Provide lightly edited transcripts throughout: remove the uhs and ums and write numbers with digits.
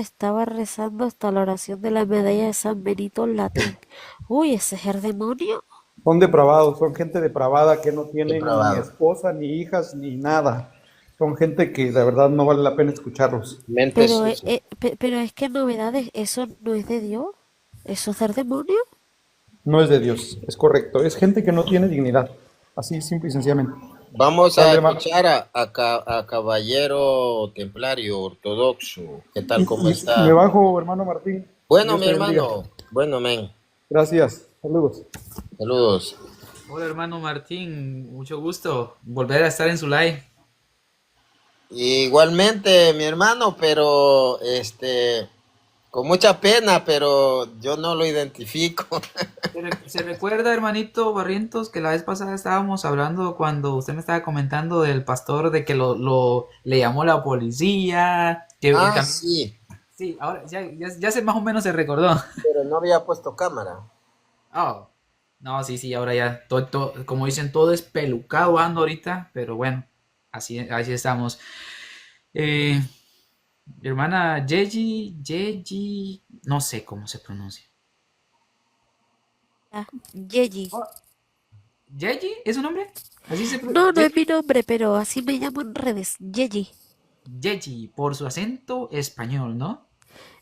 estaba rezando hasta la oración de la medalla de San Benito en latín. Uy, ese es el demonio. Son depravados, son gente depravada que no tiene ni Depravado. esposa, ni hijas, ni nada. Son gente que de verdad no vale la pena escucharlos. Mente Pero, sucia. pero es que novedades, eso no es de Dios. Eso es del demonio. No es de Dios, es correcto. Es gente que no tiene dignidad. Así, simple y sencillamente. Vamos a Sale, hermano. escuchar a Caballero Templario Ortodoxo. ¿Qué tal? ¿Cómo Me está? bajo, hermano Martín. Bueno, Dios mi te bendiga. hermano. Bueno, men. Gracias. Saludos. Saludos. Hola hermano Martín, mucho gusto volver a estar en su live. Igualmente, mi hermano, pero con mucha pena, pero yo no lo identifico. ¿Se recuerda, hermanito Barrientos, que la vez pasada estábamos hablando cuando usted me estaba comentando del pastor de que le llamó la policía? Que Ah, también, sí, sí, ahora ya se más o menos se recordó. pero no había puesto cámara. Oh, no, sí, sí, ahora ya, como dicen, todo es pelucado ando ahorita, pero bueno, así estamos. Eh, Hermana Yeji, no sé cómo se pronuncia. Ah, Yeji. Oh, ¿Yeji es su nombre? Así se pronuncia. No, no es mi nombre, pero así me llamo en redes. Yeji. Yeji, por su acento español, ¿no?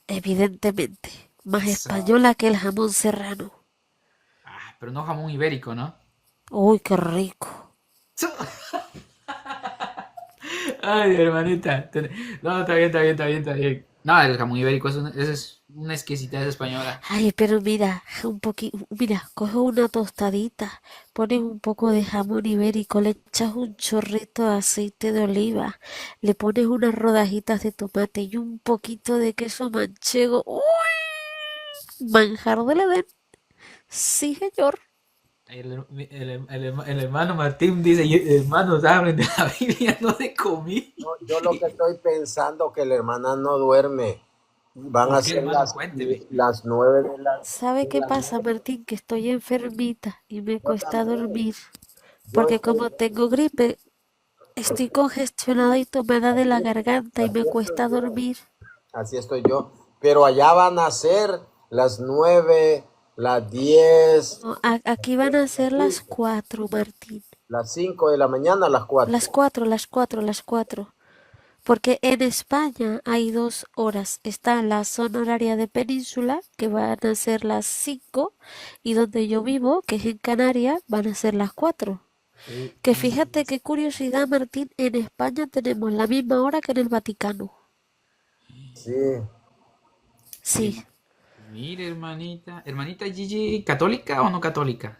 Evidentemente. Más Eso. española que el jamón serrano. Ah, pero no jamón ibérico, ¿no? Uy, qué rico. Ay, hermanita. No, está bien, está bien, está bien, está bien. No, el jamón ibérico es una exquisitez española. Ay, pero mira, un poquito, mira, coges una tostadita, pones un poco de jamón ibérico, le echas un chorrito de aceite de oliva, le pones unas rodajitas de tomate y un poquito de queso manchego. ¡Uy! Manjar del Edén. Sí, señor. El hermano Martín dice, hermanos, hablen de la Biblia, no de comida. No, yo lo que estoy pensando que la hermana no duerme. Van a ¿Por qué, ser hermano? Cuénteme. las 9 de la, ¿Sabe de qué la pasa, noche. Martín? Que estoy enfermita y me Yo cuesta también. dormir. Yo Porque estoy, como tengo gripe, estoy congestionada y tomada de la garganta y me así estoy cuesta yo. dormir. Así estoy yo. Pero allá van a ser las 9, las 10, No, aquí van a ser las 4, Martín. las 5 de la mañana, las Las 4. 4, las 4, las 4. Porque en España hay 2 horas. Está la zona horaria de península, que van a ser las 5, y donde yo vivo, que es en Canarias, van a ser las 4. Que fíjate qué curiosidad, Martín, en España tenemos la misma hora que en el Vaticano. Sí. Sí, Mire, hermanita Gigi, ¿católica o no católica?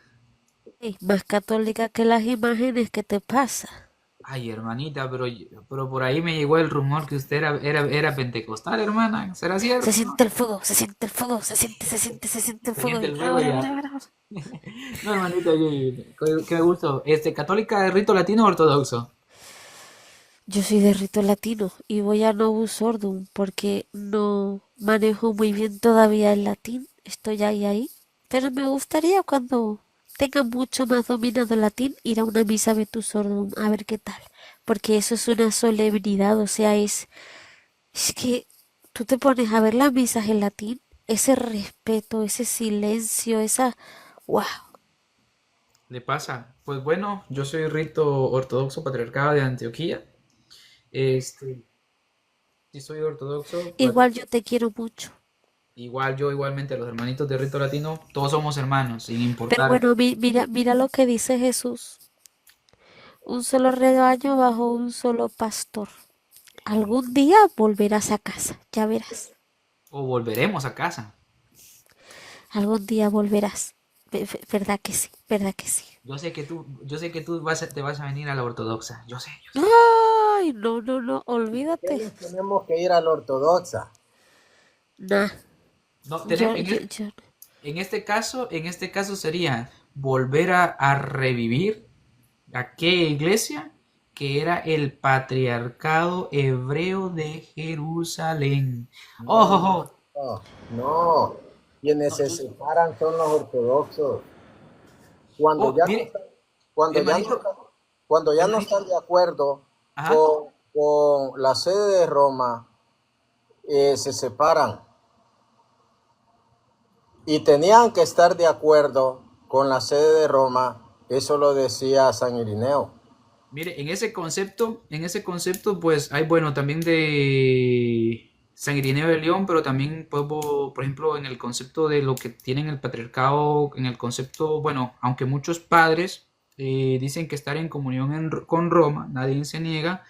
sí, más católica que las imágenes que te pasa. Ay, hermanita, pero por ahí me llegó el rumor que usted era pentecostal, hermana. ¿Será Se cierto? siente el fuego, se siente el fuego, se siente el Se fuego. siente el fuego ya. No, hermanita, qué gusto. ¿Católica de rito latino o ortodoxo? Yo soy de rito latino y voy a Novus Sordum porque no manejo muy bien todavía el latín. Estoy ahí. Pero me gustaría cuando tenga mucho más dominado el latín ir a una misa Vetus Sordum a ver qué tal. Porque eso es una solemnidad, o sea, es que tú te pones a ver las misas en latín, ese respeto, ese silencio, esa... ¡Wow! ¿Le pasa? Pues bueno, yo soy rito ortodoxo patriarcado de Antioquía. Este, sí soy ortodoxo, Igual yo te quiero mucho. igual yo, igualmente los hermanitos de rito latino, todos somos hermanos, sin Pero importar. bueno, mira lo que dice Jesús. Un solo rebaño bajo un solo pastor. Algún día volverás a casa, ya verás. O volveremos a casa. Algún día volverás. ¿Verdad que sí? ¿Verdad que sí? Yo sé que tú te vas a venir a la ortodoxa. Yo sé. Ay, no, no, no, ¿Qué olvídate. nos tenemos que ir a la ortodoxa? Nah, No, yo, yo, yo. en este caso sería volver a revivir aquella iglesia que era el patriarcado hebreo de Jerusalén. ¡Ojo, No, ojo! no. Quienes No, se separan son los ortodoxos. Cuando oh, ya no mire, están, cuando ya no hermanito, están, cuando ya no hermanito, están de acuerdo ajá, con la sede de Roma, se separan y tenían que estar de acuerdo con la sede de Roma. Eso lo decía San Irineo. Mire, en ese concepto, pues hay, bueno, también de San Irineo de León, pero también puedo, por ejemplo, en el concepto de lo que tienen el patriarcado, en el concepto, bueno, aunque muchos padres dicen que estar en comunión con Roma, nadie se niega,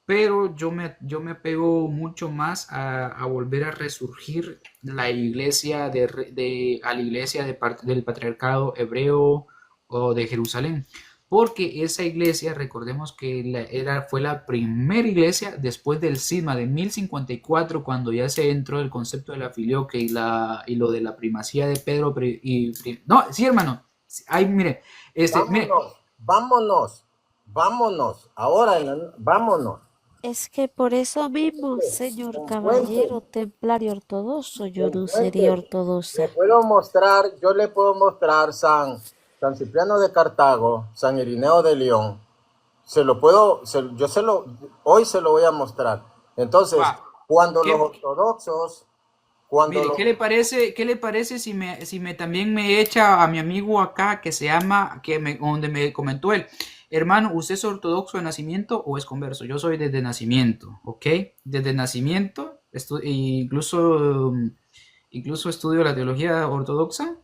pero yo me apego mucho más a volver a resurgir la iglesia a la iglesia del patriarcado hebreo o de Jerusalén, porque esa iglesia, recordemos que fue la primera iglesia después del cisma de 1054, cuando ya se entró el concepto de la filioque y lo de la primacía de Pedro, no, sí, hermano, ay, mire, mire, Vámonos, ahora, vámonos. Es que por eso mismo, señor Un puente, caballero templario ortodoxo, yo un no sería puente. ortodoxa. Yo le puedo mostrar San Cipriano de Cartago, San Irineo de León. Hoy se lo voy a mostrar. Entonces, va, cuando los ¿qué? ortodoxos, cuando Mire, los, qué le parece si me también me echa a mi amigo acá que se llama, donde me comentó él, hermano, ¿usted es ortodoxo de nacimiento o es converso? Yo soy desde nacimiento, ¿ok? Desde nacimiento, incluso, incluso estudio la teología ortodoxa,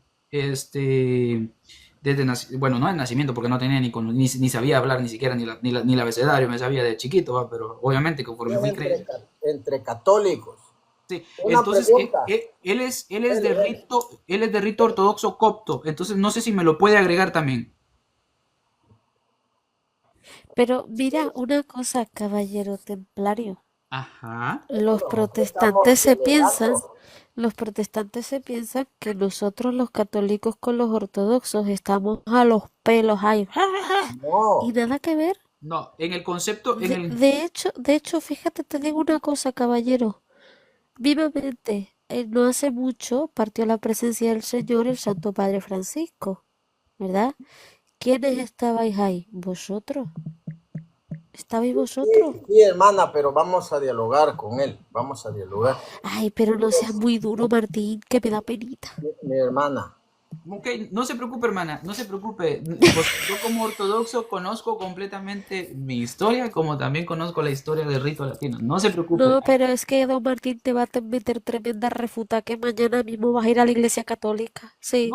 bueno, no de nacimiento porque no tenía ni sabía hablar ni siquiera ni el abecedario, me sabía de chiquito, ¿va? Pero obviamente conforme fui creciendo. entre católicos. Sí, Una entonces pregunta. él es de rito ortodoxo copto, entonces no sé si me lo puede agregar también. Pero mira una cosa, caballero templario. Ajá. Los Estamos protestantes se piensan, celebrando. los protestantes se piensan que nosotros los católicos con los ortodoxos estamos a los pelos ahí. Y No, nada que ver. No, en el concepto, De hecho, fíjate, te digo una cosa, caballero. Vivamente, no hace mucho partió la presencia del Señor el Santo Padre Francisco, ¿verdad? ¿Quiénes estabais ahí? ¿Vosotros? ¿Estabais vosotros? sí, hermana, pero vamos a dialogar con él. Vamos a dialogar. Ay, pero no seas muy duro, Martín, que me da penita. Mi hermana. ok, no se preocupe, hermana, no se preocupe. Yo como ortodoxo conozco completamente mi historia, como también conozco la historia del rito latino. No se preocupe. No, pero es que don Martín te va a meter tremenda refuta que mañana mismo vas a ir a la iglesia católica. Sí.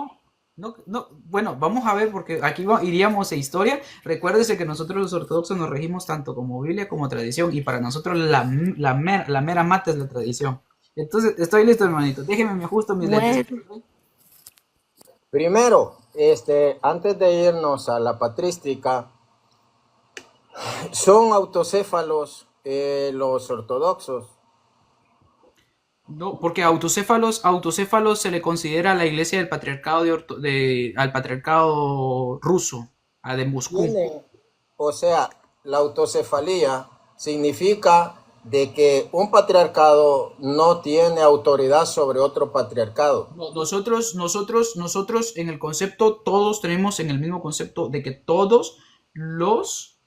No, no. Bueno, vamos a ver porque aquí iríamos a historia. Recuérdese que nosotros los ortodoxos nos regimos tanto como Biblia como tradición y para nosotros la mera mata es la tradición. Entonces, estoy listo, hermanito. Déjeme me ajusto mis lentes. Bueno, Primero, antes de irnos a la patrística, son autocéfalos los ortodoxos. No, porque autocéfalos se le considera a la iglesia del patriarcado al patriarcado ruso, a de Moscú. Tienen, o sea, la autocefalía significa de que un patriarcado no tiene autoridad sobre otro patriarcado. No, nosotros en el concepto, todos tenemos en el mismo concepto de que todos los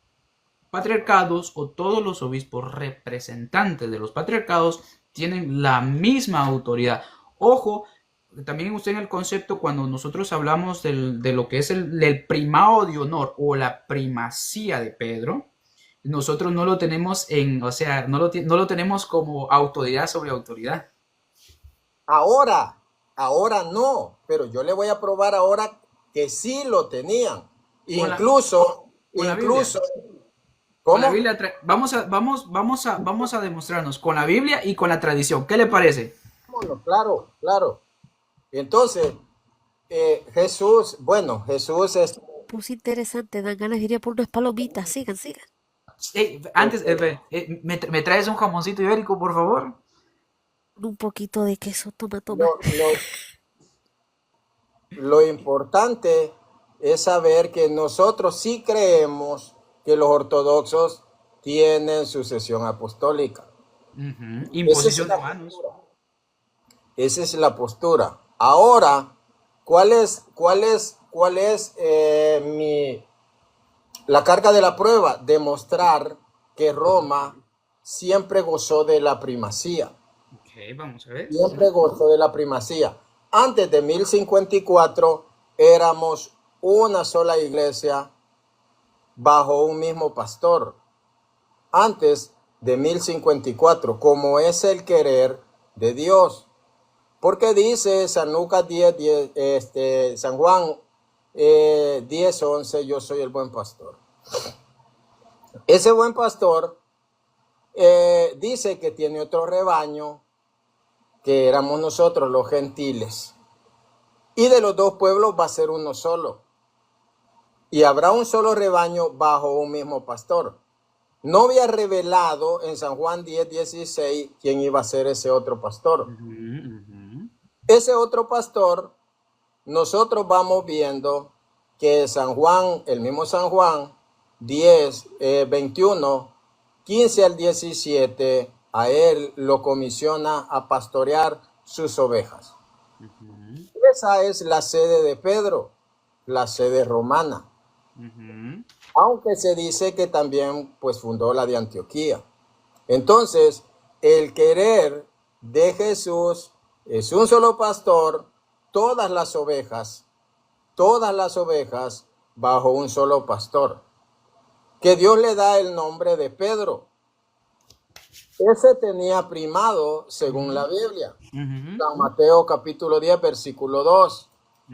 patriarcados o todos los obispos representantes de los patriarcados tienen la misma autoridad. Ojo, también usted en el concepto, cuando nosotros hablamos de lo que es el primado de honor o la primacía de Pedro, nosotros no lo tenemos o sea, no lo tenemos como autoridad sobre autoridad. Ahora, ahora no, pero yo le voy a probar ahora que sí lo tenían. Con la, con la Biblia. Incluso, Con la ¿cómo? Biblia, vamos a demostrarnos con la Biblia y con la tradición. ¿Qué le parece? Vámonos, claro, claro. Entonces, Jesús es. pues interesante, dan ganas de ir a por unas palomitas. Sigan, sigan. Antes, ¿me traes un jamoncito ibérico, por favor? Un poquito de queso, toma, toma. Lo, lo, lo importante es saber que nosotros sí creemos que los ortodoxos tienen sucesión apostólica. Esa es Imposición de la manos. postura. Esa es la postura. Ahora, ¿cuál es la carga de la prueba? Demostrar que Roma siempre gozó de la primacía. vamos a ver. Siempre gozó de la primacía. Antes de 1054 éramos una sola iglesia bajo un mismo pastor. Antes de 1054, como es el querer de Dios. Porque dice San Lucas 10, San Juan 10:11, yo soy el buen pastor. Ese buen pastor dice que tiene otro rebaño, que éramos nosotros los gentiles. Y de los dos pueblos va a ser uno solo. Y habrá un solo rebaño bajo un mismo pastor. No había revelado en San Juan 10:16 quién iba a ser ese otro pastor. Ese otro pastor, nosotros vamos viendo que San Juan, el mismo San Juan 10:21, 15 al 17, a él lo comisiona a pastorear sus ovejas. Esa es la sede de Pedro, la sede romana. Aunque se dice que también pues fundó la de Antioquía. Entonces, el querer de Jesús es un solo pastor, todas las ovejas bajo un solo pastor, que Dios le da el nombre de Pedro. Ese tenía primado según la Biblia. San Mateo capítulo 10, versículo 2.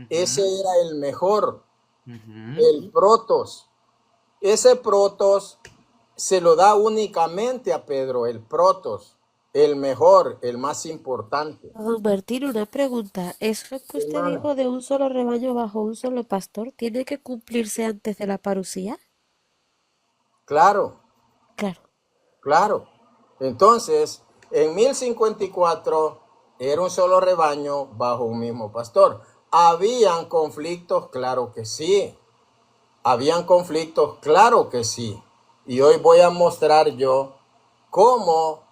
Ese era el mejor, el protos. Ese protos se lo da únicamente a Pedro, el protos, el mejor, el más importante. Don Martín, una pregunta. ¿Eso que usted dijo de un solo rebaño bajo un solo pastor tiene que cumplirse antes de la parucía? Claro, Claro. claro. Entonces, en 1054 era un solo rebaño bajo un mismo pastor. ¿Habían conflictos? Claro que sí. ¿Habían conflictos? Claro que sí. Y hoy voy a mostrar yo cómo,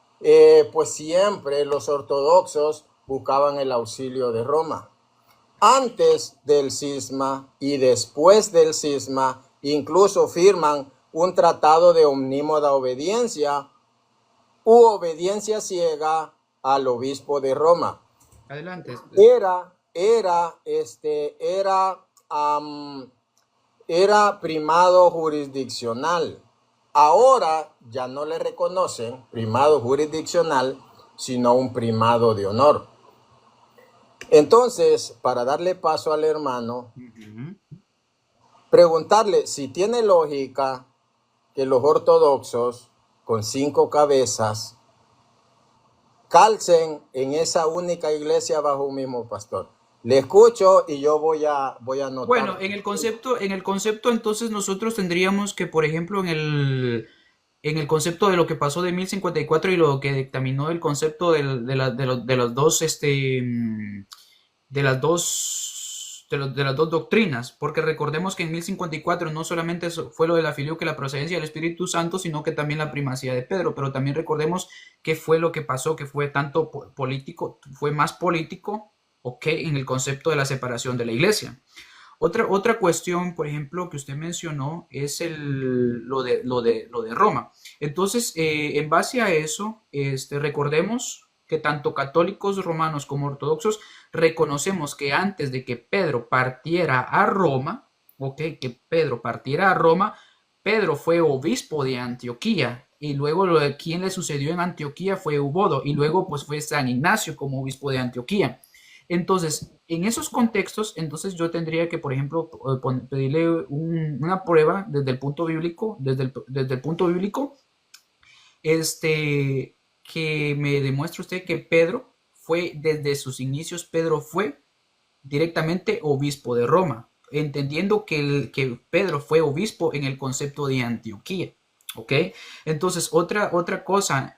pues siempre los ortodoxos buscaban el auxilio de Roma. Antes del cisma y después del cisma, incluso firman un tratado de omnímoda obediencia u obediencia ciega al obispo de Roma. Adelante. Era primado jurisdiccional. Ahora ya no le reconocen primado jurisdiccional, sino un primado de honor. Entonces, para darle paso al hermano, preguntarle si tiene lógica que los ortodoxos con 5 cabezas calcen en esa única iglesia bajo un mismo pastor. Le escucho y yo voy a anotar. Bueno, en el concepto entonces nosotros tendríamos que, por ejemplo, en el concepto de lo que pasó de 1054 y lo que dictaminó el concepto de las dos doctrinas, porque recordemos que en 1054 no solamente fue lo de la filioque, la procedencia del Espíritu Santo, sino que también la primacía de Pedro, pero también recordemos que fue lo que pasó, que fue tanto político, fue más político, en el concepto de la separación de la iglesia. Otra cuestión, por ejemplo, que usted mencionó es lo de Roma. Entonces, en base a eso, recordemos que tanto católicos romanos como ortodoxos reconocemos que antes de que Pedro partiera a Roma, Pedro fue obispo de Antioquía, y luego quien le sucedió en Antioquía fue Eubodo, y luego pues fue San Ignacio como obispo de Antioquía. Entonces, en esos contextos, entonces yo tendría que, por ejemplo, pedirle una prueba desde el punto bíblico, que me demuestre usted que Pedro fue, desde sus inicios, Pedro fue directamente obispo de Roma, entendiendo que Pedro fue obispo en el concepto de Antioquía. ¿Ok? Entonces, otra cosa,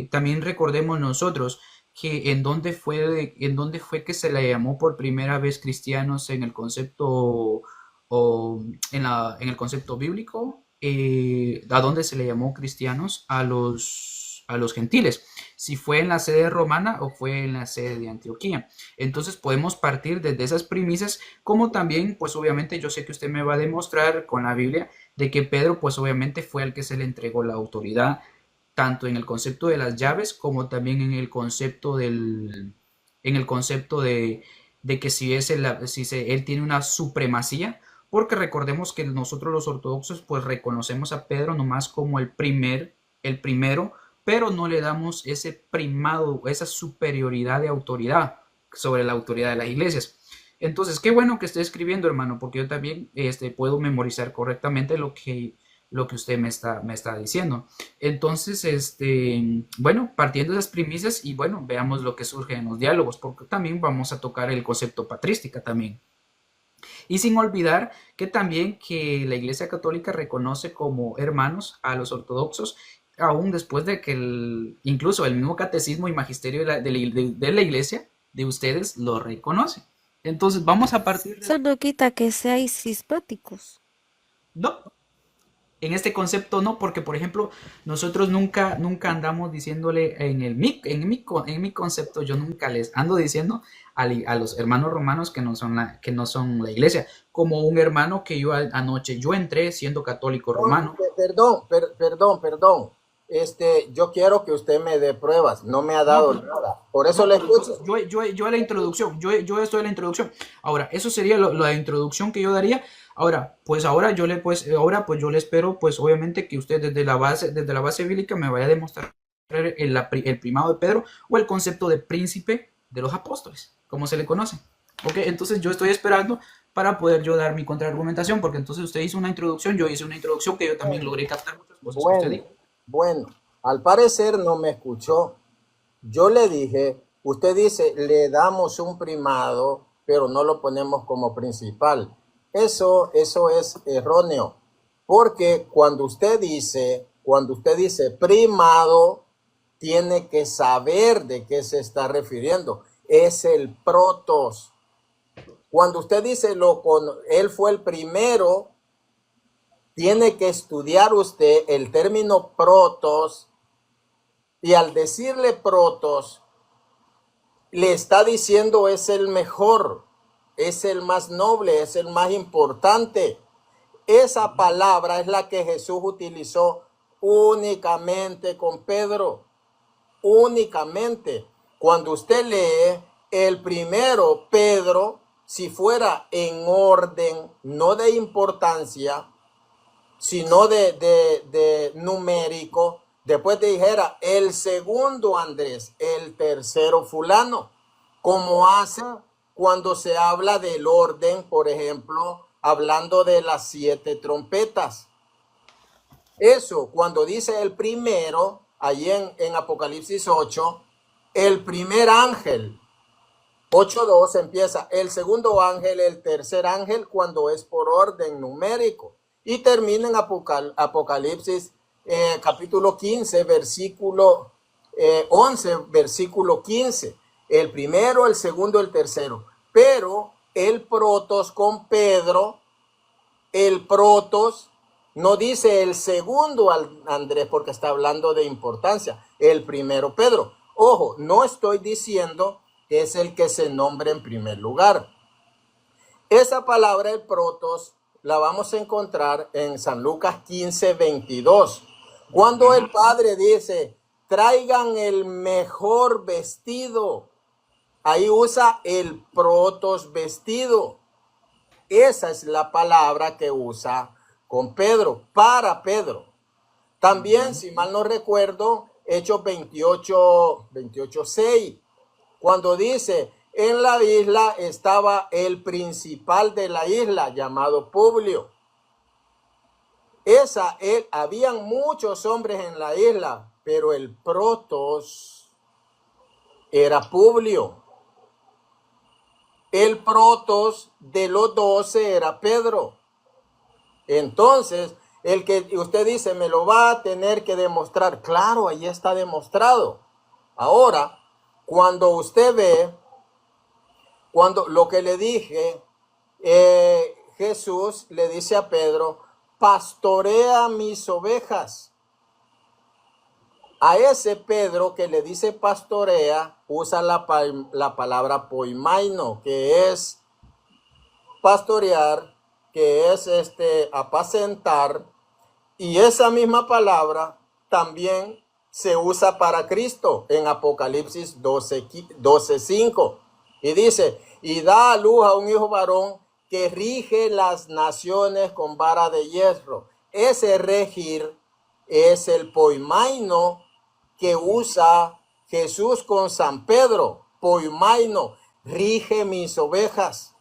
también recordemos nosotros que en dónde fue que se le llamó por primera vez cristianos en el concepto en el concepto bíblico, a dónde se le llamó cristianos a los gentiles, si fue en la sede romana o fue en la sede de Antioquía. Entonces podemos partir desde esas premisas, como también, pues obviamente yo sé que usted me va a demostrar con la Biblia de que Pedro, pues obviamente fue al que se le entregó la autoridad tanto en el concepto de las llaves como también en el concepto de que si él tiene una supremacía, porque recordemos que nosotros los ortodoxos pues reconocemos a Pedro nomás como el primero, pero no le damos ese primado, esa superioridad de autoridad sobre la autoridad de las iglesias. Entonces, qué bueno que esté escribiendo, hermano, porque yo también puedo memorizar correctamente lo que usted me está diciendo. Entonces, bueno, partiendo de las primicias y bueno, veamos lo que surge en los diálogos, porque también vamos a tocar el concepto patrística también. Y sin olvidar que también que la Iglesia Católica reconoce como hermanos a los ortodoxos, aún después de que incluso el mismo catecismo y magisterio de la Iglesia de ustedes lo reconoce. Entonces vamos a partir de... Eso no quita que seáis cismáticos. No, en este concepto no, porque por ejemplo, nosotros nunca andamos diciéndole en mi concepto, yo nunca les ando diciendo a los hermanos romanos que no son la iglesia, como un hermano que yo anoche, yo entré siendo católico romano. Perdón. Yo quiero que usted me dé pruebas. No me ha No, dado pues, nada. Por eso no, le pero escucho. yo a la introducción, yo estoy en la introducción. Ahora, eso sería la introducción que yo daría. Ahora pues yo le espero, pues obviamente que usted desde la base bíblica me vaya a demostrar el primado de Pedro o el concepto de príncipe de los apóstoles, como se le conoce. Ok, entonces yo estoy esperando para poder yo dar mi contraargumentación, porque entonces usted hizo una introducción, yo hice una introducción que yo también logré captar muchas cosas que usted Bueno, dijo. bueno. Al parecer no me escuchó. Yo le dije, usted dice, le damos un primado, pero no lo ponemos como principal. Eso es erróneo, porque cuando usted dice primado, tiene que saber de qué se está refiriendo. Es el protos. Cuando usted dice él fue el primero, tiene que estudiar usted el término protos, y al decirle protos, le está diciendo es el mejor, es el más noble, es el más importante. Esa palabra es la que Jesús utilizó únicamente con Pedro, únicamente. Cuando usted lee el primero Pedro, si fuera en orden, no de importancia, sino de numérico, después te dijera el segundo Andrés, el tercero fulano, como hace cuando se habla del orden, por ejemplo, hablando de las 7 trompetas. Eso, cuando dice el primero, allí en Apocalipsis 8, el primer ángel, 8:2 empieza el segundo ángel, el tercer ángel, cuando es por orden numérico. Y termina en Apocalipsis capítulo 15, versículo 11, versículo 15. El primero, el segundo, el tercero. Pero el protos con Pedro, el protos no dice el segundo Andrés porque está hablando de importancia. El primero Pedro. Ojo, no estoy diciendo que es el que se nombra en primer lugar. Esa palabra, el protos, la vamos a encontrar en San Lucas 15:22. Cuando el Padre dice, traigan el mejor vestido, ahí usa el protos vestido. Esa es la palabra que usa con Pedro, para Pedro. También, si mal no recuerdo, Hechos 28:6, cuando dice, en la isla estaba el principal de la isla, llamado Publio. Habían muchos hombres en la isla, pero el protos era Publio. El protos de los 12 era Pedro. Entonces, el que usted dice, me lo va a tener que demostrar. Claro, ahí está demostrado. Ahora, cuando usted ve, cuando lo que le dije, Jesús le dice a Pedro, pastorea mis ovejas. A ese Pedro que le dice pastorea, usa la palabra poimaino, que es pastorear, que es apacentar, y esa misma palabra también se usa para Cristo en Apocalipsis 12:5. Y dice, y da a luz a un hijo varón que rige las naciones con vara de hierro. Ese regir es el poimaino que usa Jesús con San Pedro. Poimaino, rige mis ovejas.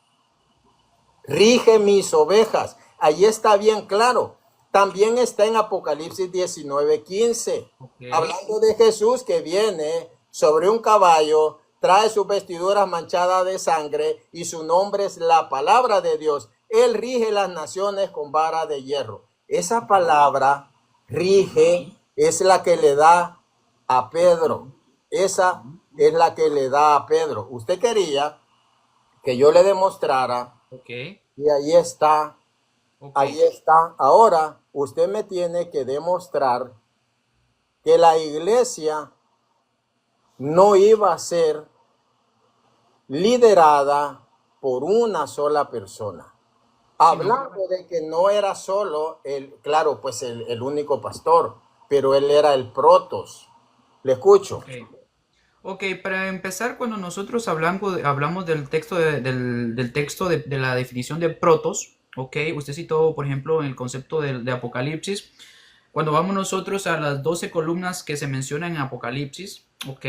Rige mis ovejas. Ahí está bien claro. También está en Apocalipsis 19:15, hablando de Jesús que viene sobre un caballo, trae sus vestiduras manchadas de sangre y su nombre es la palabra de Dios. Él rige las naciones con vara de hierro. Esa palabra, rige, es la que le da a Pedro. Esa es la que le da a Pedro. Usted quería que yo le demostrara, y ahí está. Ahí está. Ahora usted me tiene que demostrar que la iglesia no iba a ser liderada por una sola persona. Hablando de que no era solo claro, pues el único pastor, pero él era el protos. Le escucho. Ok, para empezar, cuando nosotros hablamos del texto de la definición de protos, ok, usted citó, por ejemplo, el concepto de Apocalipsis. Cuando vamos nosotros a las 12 columnas que se mencionan en Apocalipsis, ok,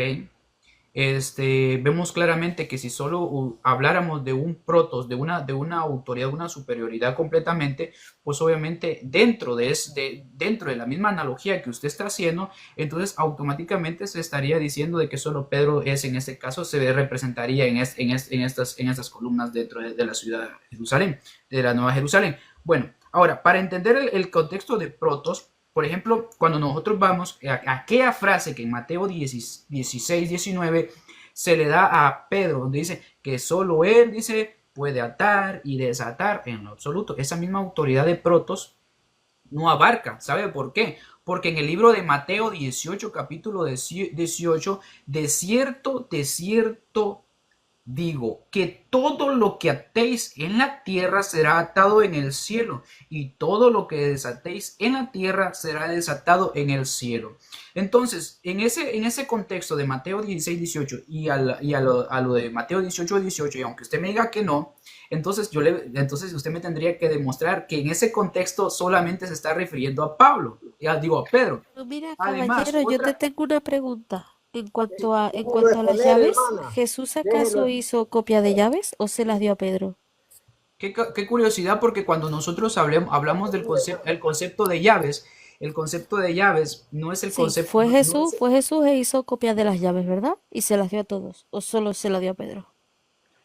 vemos claramente que si solo habláramos de un protos, de una autoridad, de una superioridad completamente, pues obviamente dentro de la misma analogía que usted está haciendo, entonces automáticamente se estaría diciendo de que solo Pedro en este caso se representaría en estas columnas dentro de la ciudad de Jerusalén, de la Nueva Jerusalén. Bueno, ahora, para entender el contexto de protos, por ejemplo, cuando nosotros vamos a aquella frase que en Mateo 16, 19 se le da a Pedro, donde dice que solo él, dice, puede atar y desatar en lo absoluto. Esa misma autoridad de protos no abarca. ¿Sabe por qué? Porque en el libro de Mateo 18, capítulo 18, de cierto digo que todo lo que atéis en la tierra será atado en el cielo, y todo lo que desatéis en la tierra será desatado en el cielo. Entonces, en ese contexto de Mateo 16, 18 y a lo de Mateo 18, 18, y aunque usted me diga que no, entonces usted me tendría que demostrar que en ese contexto solamente se está refiriendo a Pablo, ya digo a Pedro. Pero mira, Además, caballero, yo te tengo una pregunta. En cuanto a las llaves, ¿Jesús acaso hizo copia de llaves o se las dio a Pedro? Qué curiosidad, porque cuando nosotros hablamos del concepto de llaves, el concepto de llaves no es el Sí, concepto. fue Jesús e hizo copia de las llaves, ¿verdad? Y se las dio a todos, o solo se las dio a Pedro.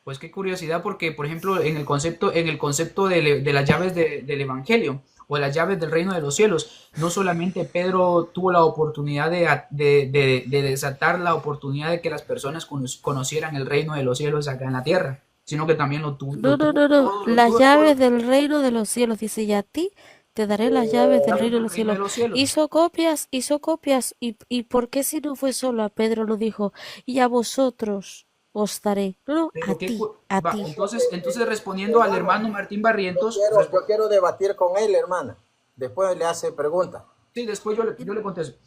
Pues qué curiosidad, porque por ejemplo en el concepto de las llaves del Evangelio o las llaves del reino de los cielos, no solamente Pedro tuvo la oportunidad de desatar la oportunidad de que las personas conocieran el reino de los cielos acá en la tierra, sino que también lo tuvo. No. Las llaves del reino de los cielos, dice, y a ti te daré las llaves del reino de los cielos. Hizo copias, y ¿por qué si no fue solo a Pedro lo dijo? Y a vosotros os daré. No, a ti. Entonces respondiendo al hermano Martín Barrientos. Yo quiero debatir con él, hermana. Después le hace preguntas. Sí, después yo le contesto.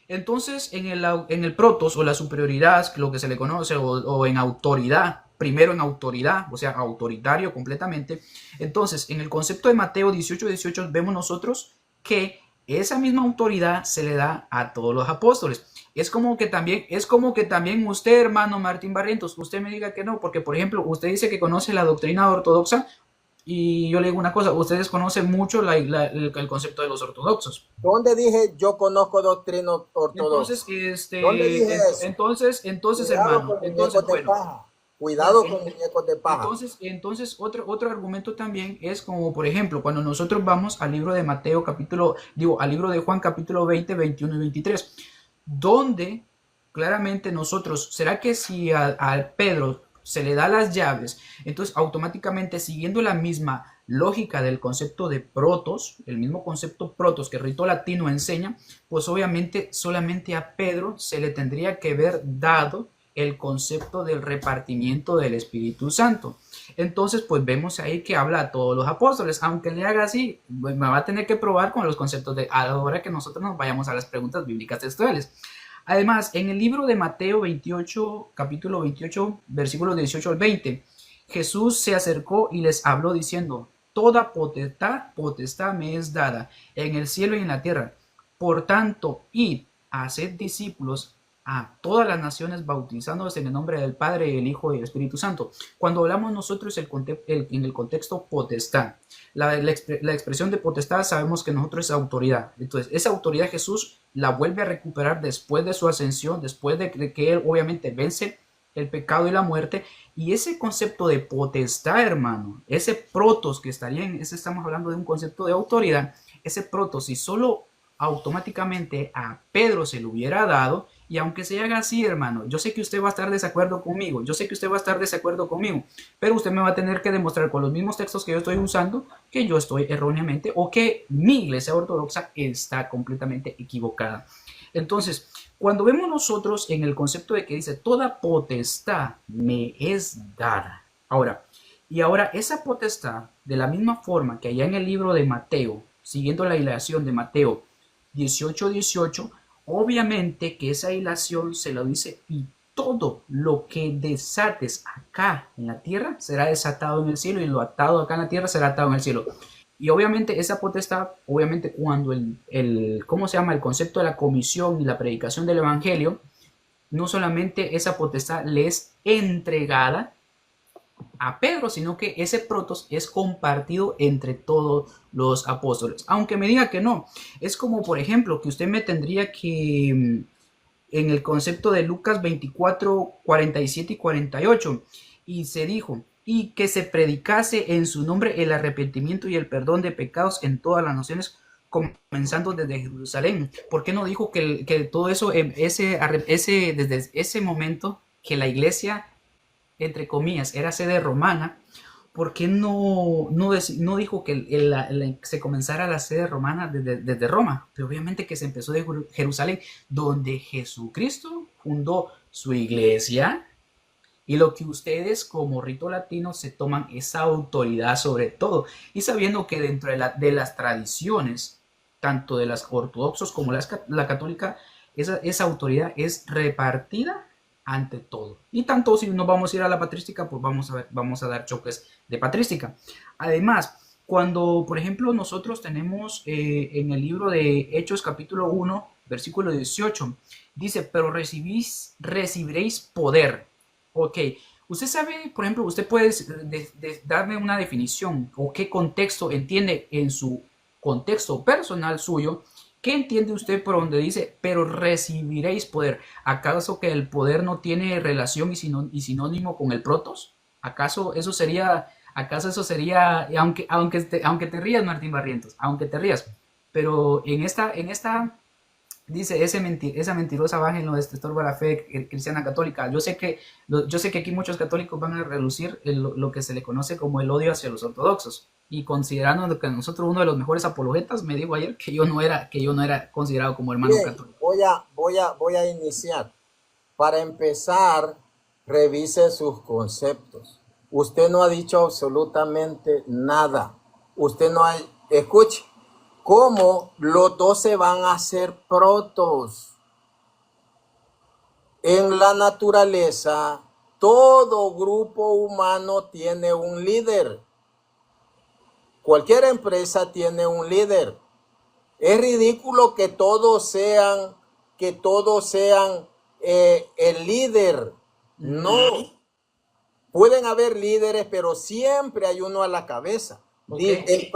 Entonces, en el protos o la superioridad, lo que se le conoce, o en autoridad, primero en autoridad, o sea, autoritario completamente. Entonces, en el concepto de Mateo 18, 18, vemos nosotros que esa misma autoridad se le da a todos los apóstoles. Es como que también usted, hermano Martín Barrientos, usted me diga que no, porque por ejemplo, usted dice que conoce la doctrina ortodoxa, y yo le digo una cosa, ustedes conocen mucho el concepto de los ortodoxos. ¿Dónde dije yo conozco doctrina ortodoxa? Entonces, hermano, cuidado con muñecos de paja. Entonces otro argumento también es como, por ejemplo, cuando nosotros vamos al libro de Mateo al libro de Juan capítulo 20, 21 y 23, donde claramente ¿será que si a Pedro se le da las llaves, entonces automáticamente, siguiendo la misma lógica del concepto de protos, el mismo concepto protos que el rito latino enseña, pues obviamente solamente a Pedro se le tendría que haber dado el concepto del repartimiento del Espíritu Santo? Entonces, pues vemos ahí que habla a todos los apóstoles. Aunque le haga así, pues me va a tener que probar con los conceptos a la hora que nosotros nos vayamos a las preguntas bíblicas textuales. Además, en el libro de Mateo 28, capítulo 28, versículos 18 al 20, Jesús se acercó y les habló diciendo, toda potestad me es dada en el cielo y en la tierra. Por tanto, id, haced discípulos a todas las naciones, bautizándolos en el nombre del Padre, el Hijo y el Espíritu Santo. Cuando hablamos nosotros en el contexto potestad, la expresión de potestad sabemos que nosotros es autoridad. Entonces, esa autoridad Jesús la vuelve a recuperar después de su ascensión, después de que Él obviamente vence el pecado y la muerte. Y ese concepto de potestad, hermano, ese protos que estaría en, ese estamos hablando de un concepto de autoridad, ese protos, si solo automáticamente a Pedro se le hubiera dado, y aunque se haga así, hermano, yo sé que usted va a estar desacuerdo conmigo, pero usted me va a tener que demostrar con los mismos textos que yo estoy usando que yo estoy erróneamente o que mi iglesia ortodoxa está completamente equivocada. Entonces, cuando vemos nosotros en el concepto de que dice toda potestad me es dada. Ahora esa potestad, de la misma forma que allá en el libro de Mateo, siguiendo la ilación de Mateo 18:18, obviamente que esa ilación se lo dice, y todo lo que desates acá en la tierra será desatado en el cielo, y lo atado acá en la tierra será atado en el cielo. Y obviamente esa potestad, obviamente cuando ¿cómo se llama? El concepto de la comisión y la predicación del evangelio, no solamente esa potestad le es entregada a Pedro, sino que ese protos es compartido entre todos los apóstoles. Aunque me diga que no, es como por ejemplo que usted me tendría que, en el concepto de Lucas 24, 47 y 48, y se dijo, y que se predicase en su nombre el arrepentimiento y el perdón de pecados en todas las naciones, comenzando desde Jerusalén. ¿Por qué no dijo que todo eso, desde ese momento, que la iglesia, entre comillas, era sede romana? ¿Por qué no dijo que se comenzara la sede romana desde Roma? Pero obviamente que se empezó de Jerusalén, donde Jesucristo fundó su iglesia, y lo que ustedes como rito latino se toman esa autoridad sobre todo, y sabiendo que dentro de las tradiciones, tanto de las ortodoxos como la católica, esa autoridad es repartida ante todo. Y tanto si nos vamos a ir a la patrística, pues vamos a dar choques de patrística. Además, cuando, por ejemplo, nosotros tenemos en el libro de Hechos capítulo 1, versículo 18, dice, pero recibiréis poder. Ok, usted sabe, por ejemplo, usted puede darme una definición o qué contexto entiende en su contexto personal suyo. ¿Qué entiende usted por donde dice, pero recibiréis poder? ¿Acaso que el poder no tiene relación y sinónimo con el protos? ¿Acaso eso sería, aunque te rías, Martín Barrientos, aunque te rías, pero en esta dice, esa mentirosa bájenlo, estorba la fe cristiana católica. Yo sé que aquí muchos católicos van a relucir lo que se le conoce como el odio hacia los ortodoxos. Y considerando que nosotros uno de los mejores apologetas, me dijo ayer que yo no era considerado como hermano Bien, católico. voy a iniciar. Para empezar, revise sus conceptos. Usted no ha dicho absolutamente nada. Usted no ha... Escuche, ¿cómo los 12 van a ser protos? En la naturaleza, todo grupo humano tiene un líder. Cualquier empresa tiene un líder. Es ridículo que todos sean el líder. No. Pueden haber líderes, pero siempre hay uno a la cabeza. Okay.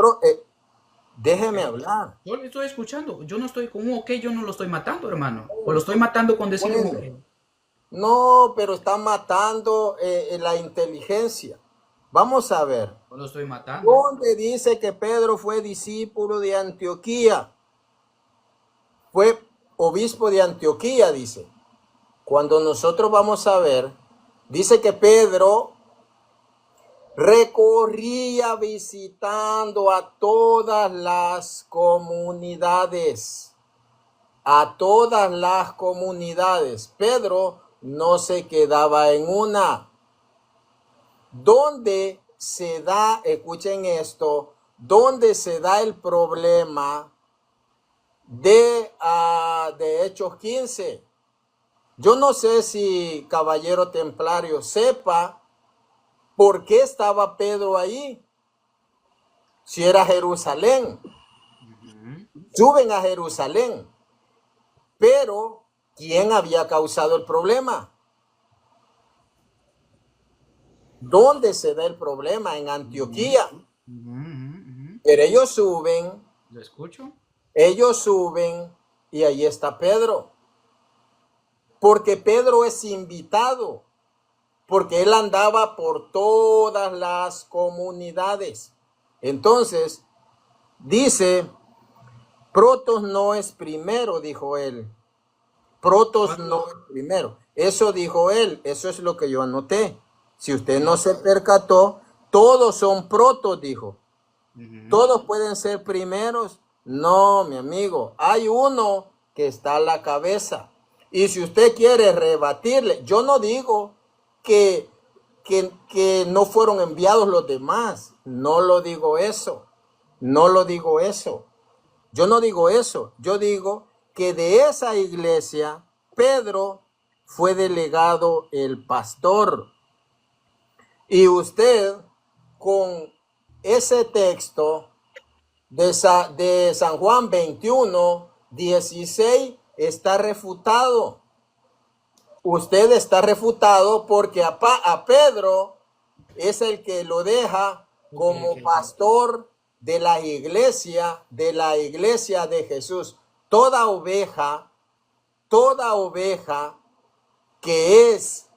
Déjeme hablar. Yo le estoy escuchando. Yo no estoy con un ok, yo no lo estoy matando, hermano. O lo estoy matando con decir un ok. No, pero está matando la inteligencia. Vamos a ver. No lo estoy matando. ¿Dónde dice que Pedro fue discípulo de Antioquía? Fue obispo de Antioquía, dice. Cuando nosotros vamos a ver, dice que Pedro recorría visitando a todas las comunidades. A todas las comunidades. Pedro no se quedaba en una. ¿Dónde se da, escuchen esto, dónde se da el problema de Hechos 15? Yo no sé si caballero templario sepa por qué estaba Pedro ahí. Si era Jerusalén. Suben a Jerusalén. Pero, ¿quién había causado el problema? ¿Dónde se da el problema? En Antioquía. Pero ellos suben. ¿Lo escucho? Ellos suben y ahí está Pedro. Porque Pedro es invitado. Porque él andaba por todas las comunidades. Entonces, dice, Protos no es primero, dijo él. Protos no es primero. Eso dijo él. Eso es lo que yo anoté. Si usted no se percató, todos son protos, dijo. Todos pueden ser primeros. No, mi amigo. Hay uno que está a la cabeza. Y si usted quiere rebatirle, yo no digo que no fueron enviados los demás. No lo digo eso. No lo digo eso. Yo no digo eso. Yo digo que de esa iglesia, Pedro fue delegado el pastor. Y usted, con ese texto de San Juan 21, 16, está refutado. Usted está refutado porque a Pedro es el que lo deja como pastor de la iglesia de Jesús. Toda oveja que es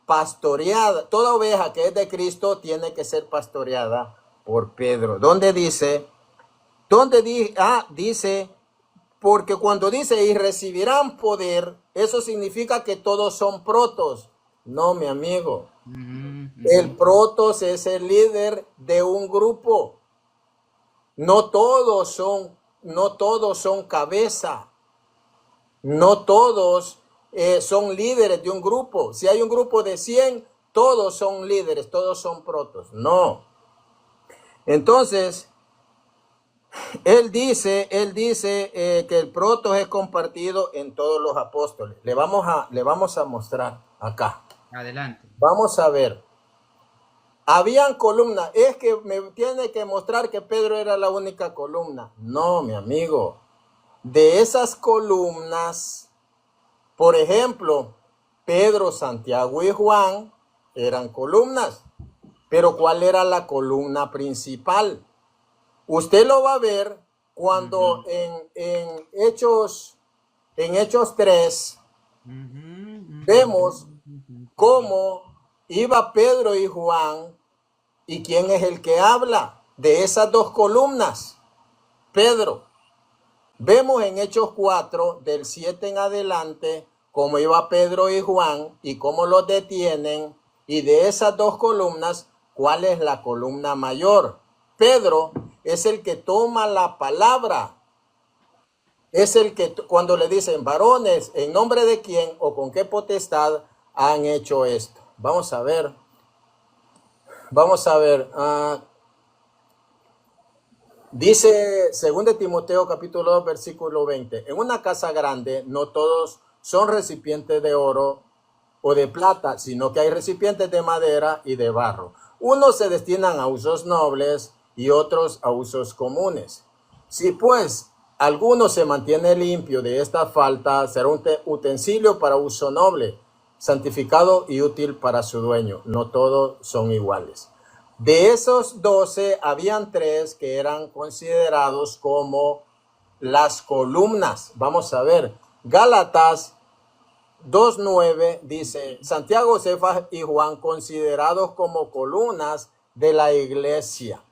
pastoreada, toda oveja que es de Cristo tiene que ser pastoreada por Pedro. ¿Dónde dice? Dice, porque cuando dice y recibirán poder, eso significa que todos son protos. No, mi amigo. El protos es el líder de un grupo. No todos son cabeza. No todos son líderes de un grupo. Si hay un grupo de 100, todos son líderes, todos son protos. No. Entonces, él dice que el protos es compartido en todos los apóstoles. Le vamos a mostrar acá. Adelante. Vamos a ver. Habían columnas. Es que me tiene que mostrar que Pedro era la única columna. No, mi amigo. De esas columnas, por ejemplo, Pedro, Santiago y Juan eran columnas. Pero ¿cuál era la columna principal? Usted lo va a ver cuando en Hechos 3 vemos cómo iba Pedro y Juan y quién es el que habla de esas dos columnas. Pedro. Vemos en Hechos 4 del 7 en adelante cómo iba Pedro y Juan y cómo los detienen, y de esas dos columnas, ¿cuál es la columna mayor? Pedro es el que toma la palabra. Es el que cuando le dicen, varones, ¿en nombre de quién o con qué potestad han hecho esto? Vamos a ver. Dice 2 Timoteo capítulo 2 versículo 20. En una casa grande no todos son recipientes de oro o de plata, sino que hay recipientes de madera y de barro. Unos se destinan a usos nobles y otros a usos comunes. Si pues alguno se mantiene limpio de esta falta, será un utensilio para uso noble, santificado y útil para su dueño. No todos son iguales. De esos 12, habían 3 que eran considerados como las columnas. Vamos a ver. Gálatas 2:9 dice, Santiago, Cefas y Juan considerados como columnas de la iglesia.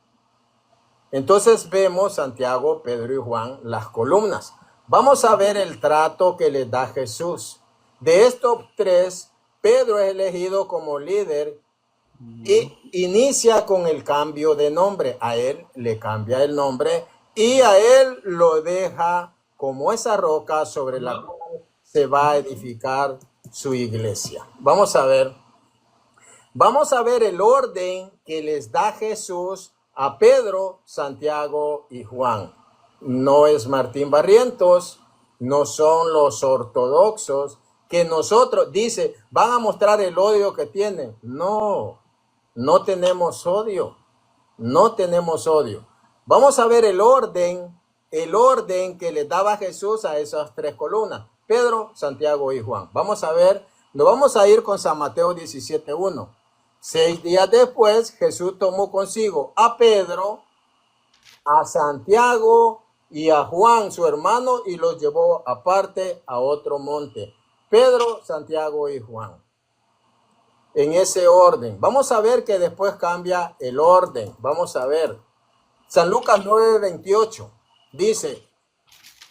Entonces vemos Santiago, Pedro y Juan, las columnas. Vamos a ver el trato que les da Jesús. De estos 3, Pedro es elegido como líder y inicia con el cambio de nombre. A él le cambia el nombre y a él lo deja como esa roca sobre la cual se va a edificar su iglesia. Vamos a ver el orden que les da Jesús a Pedro, Santiago y Juan. No es Martín Barrientos, no son los ortodoxos que nosotros, dice, van a mostrar el odio que tienen. No, no tenemos odio. No tenemos odio. Vamos a ver el orden que le daba Jesús a esas tres columnas. Pedro, Santiago y Juan. Vamos a ver, nos vamos a ir con San Mateo 17:1. 6 días después, Jesús tomó consigo a Pedro, a Santiago y a Juan, su hermano, y los llevó aparte a otro monte. Pedro, Santiago y Juan. En ese orden. Vamos a ver que después cambia el orden. Vamos a ver. San Lucas 9:28 dice,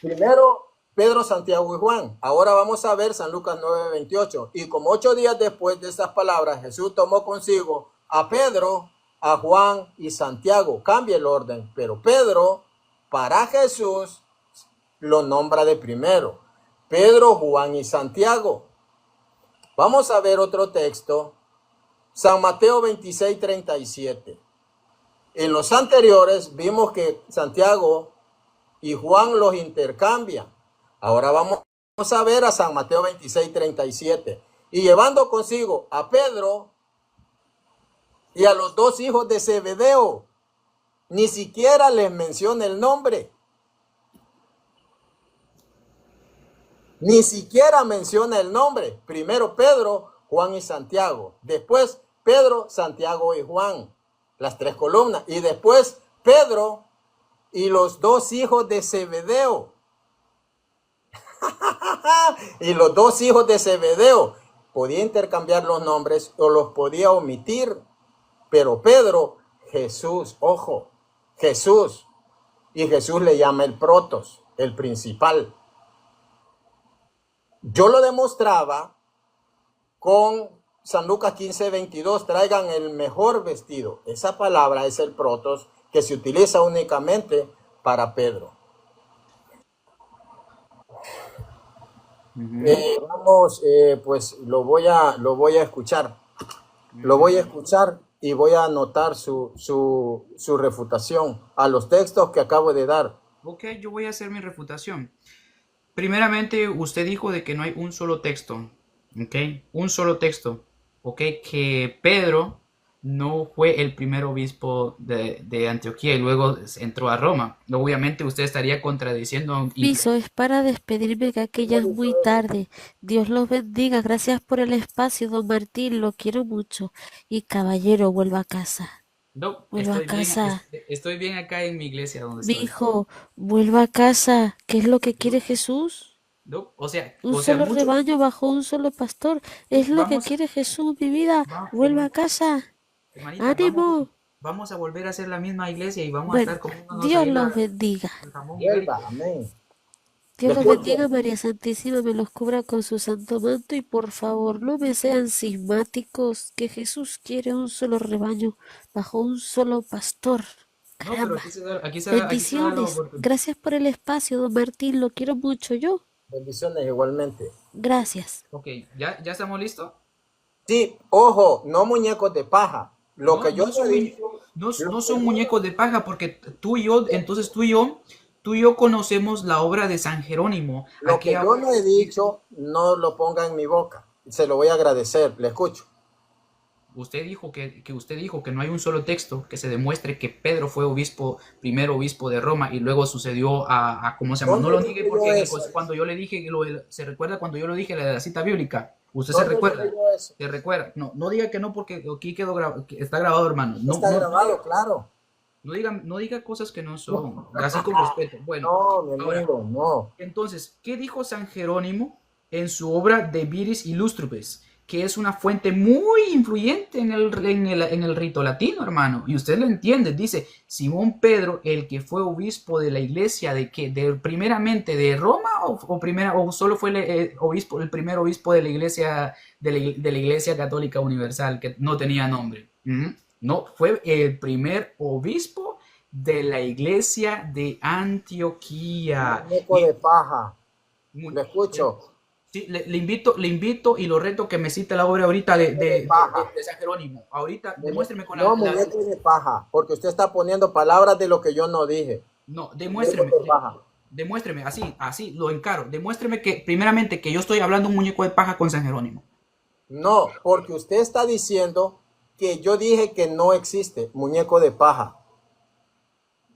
primero Pedro, Santiago y Juan. Ahora vamos a ver San Lucas 9:28. Y como 8 días después de estas palabras, Jesús tomó consigo a Pedro, a Juan y Santiago. Cambia el orden, pero Pedro para Jesús lo nombra de primero. Pedro, Juan y Santiago. Vamos a ver otro texto. San Mateo 26:37. En los anteriores vimos que Santiago y Juan los intercambian. Ahora vamos a ver a San Mateo 26:37. Y llevando consigo a Pedro y a los dos hijos de Zebedeo, ni siquiera les menciona el nombre. Ni siquiera menciona el nombre. Primero Pedro, Juan y Santiago. Después Pedro, Santiago y Juan. Las tres columnas. Y después Pedro y los dos hijos de Zebedeo. Y los dos hijos de Zebedeo. Podía intercambiar los nombres o los podía omitir. Pero Pedro, Jesús, ojo, Jesús. Y Jesús le llama el protos, el principal. Yo lo demostraba con San Lucas 15:22, traigan el mejor vestido. Esa palabra es el protos que se utiliza únicamente para Pedro. Vamos, pues lo voy a escuchar. Lo voy a escuchar y voy a anotar su refutación a los textos que acabo de dar. Ok, yo voy a hacer mi refutación. Primeramente, usted dijo de que no hay un solo texto, ¿ok? Un solo texto, ¿ok? Que Pedro no fue el primer obispo de Antioquía y luego entró a Roma. Obviamente usted estaría contradiciendo. Piso, es para despedirme que aquí ya es muy tarde. Dios los bendiga. Gracias por el espacio, don Martín. Lo quiero mucho. Y caballero, vuelva a casa. No, Vuelva a casa. estoy bien acá en mi iglesia donde Mi estoy. hijo, vuelva a casa. ¿Qué es lo que quiere Jesús? No, o sea, Un solo mucho. rebaño bajo un solo pastor. Es lo que Vamos, quiere Jesús, mi vida. Vuelva a casa. hermanita, ánimo. vamos a volver a hacer la misma iglesia y vamos a Bueno, estar comiéndonos Dios ahí los bendiga. el jamón Vuelva, ibérico. amén. Dios los Después, bendiga, María Santísima, me los cubra con su santo manto y por favor no me sean cismáticos, que Jesús quiere un solo rebaño bajo un solo pastor. No, pero Caramba. aquí se da la Bendiciones. oportunidad. Gracias por el espacio, don Martín, lo quiero mucho yo. bendiciones igualmente. Gracias. Ok, ¿ya estamos listos? Sí, ojo, no muñecos de paja. Lo que yo no son, he dicho, no son muñecos de paja porque tú y yo conocemos la obra de San Jerónimo. lo que yo no he dicho, no lo ponga en mi boca. Se lo voy a agradecer, le escucho. Usted dijo usted dijo que no hay un solo texto que se demuestre que Pedro fue primer obispo de Roma y luego sucedió a ¿cómo se llama? No lo ¿Dónde niegue digo porque eso? cuando yo le dije, se recuerda cuando yo lo dije la cita bíblica. Usted se ¿Dónde recuerda. digo eso? Se recuerda. No diga que no porque aquí que está grabado, hermano. Está grabado, claro. No diga cosas que no son. Así con respeto. Bueno, No, mi ahora, amigo, no. entonces, ¿qué dijo San Jerónimo en su obra De Viris Illustribus? Que es una fuente muy influyente en el rito latino, hermano. Y usted lo entiende. Dice, Simón Pedro, el que fue obispo de la iglesia, primeramente de Roma o solo fue el primer obispo de la iglesia, de la iglesia católica universal, que no tenía nombre. No, fue el primer obispo de la iglesia de Antioquía. Muñeco de paja. Muy- Le escucho. Sí, le invito y lo reto que me cite la obra ahorita de San Jerónimo. Ahorita, demuéstreme con No, muñeco de paja, porque usted está poniendo palabras de lo que yo no dije. No, Muñeco demuéstreme. de paja. Demuéstreme, así, lo encaro. Demuéstreme que, primeramente, que yo estoy hablando un muñeco de paja con San Jerónimo. No, porque usted está diciendo que yo dije que no existe muñeco de paja.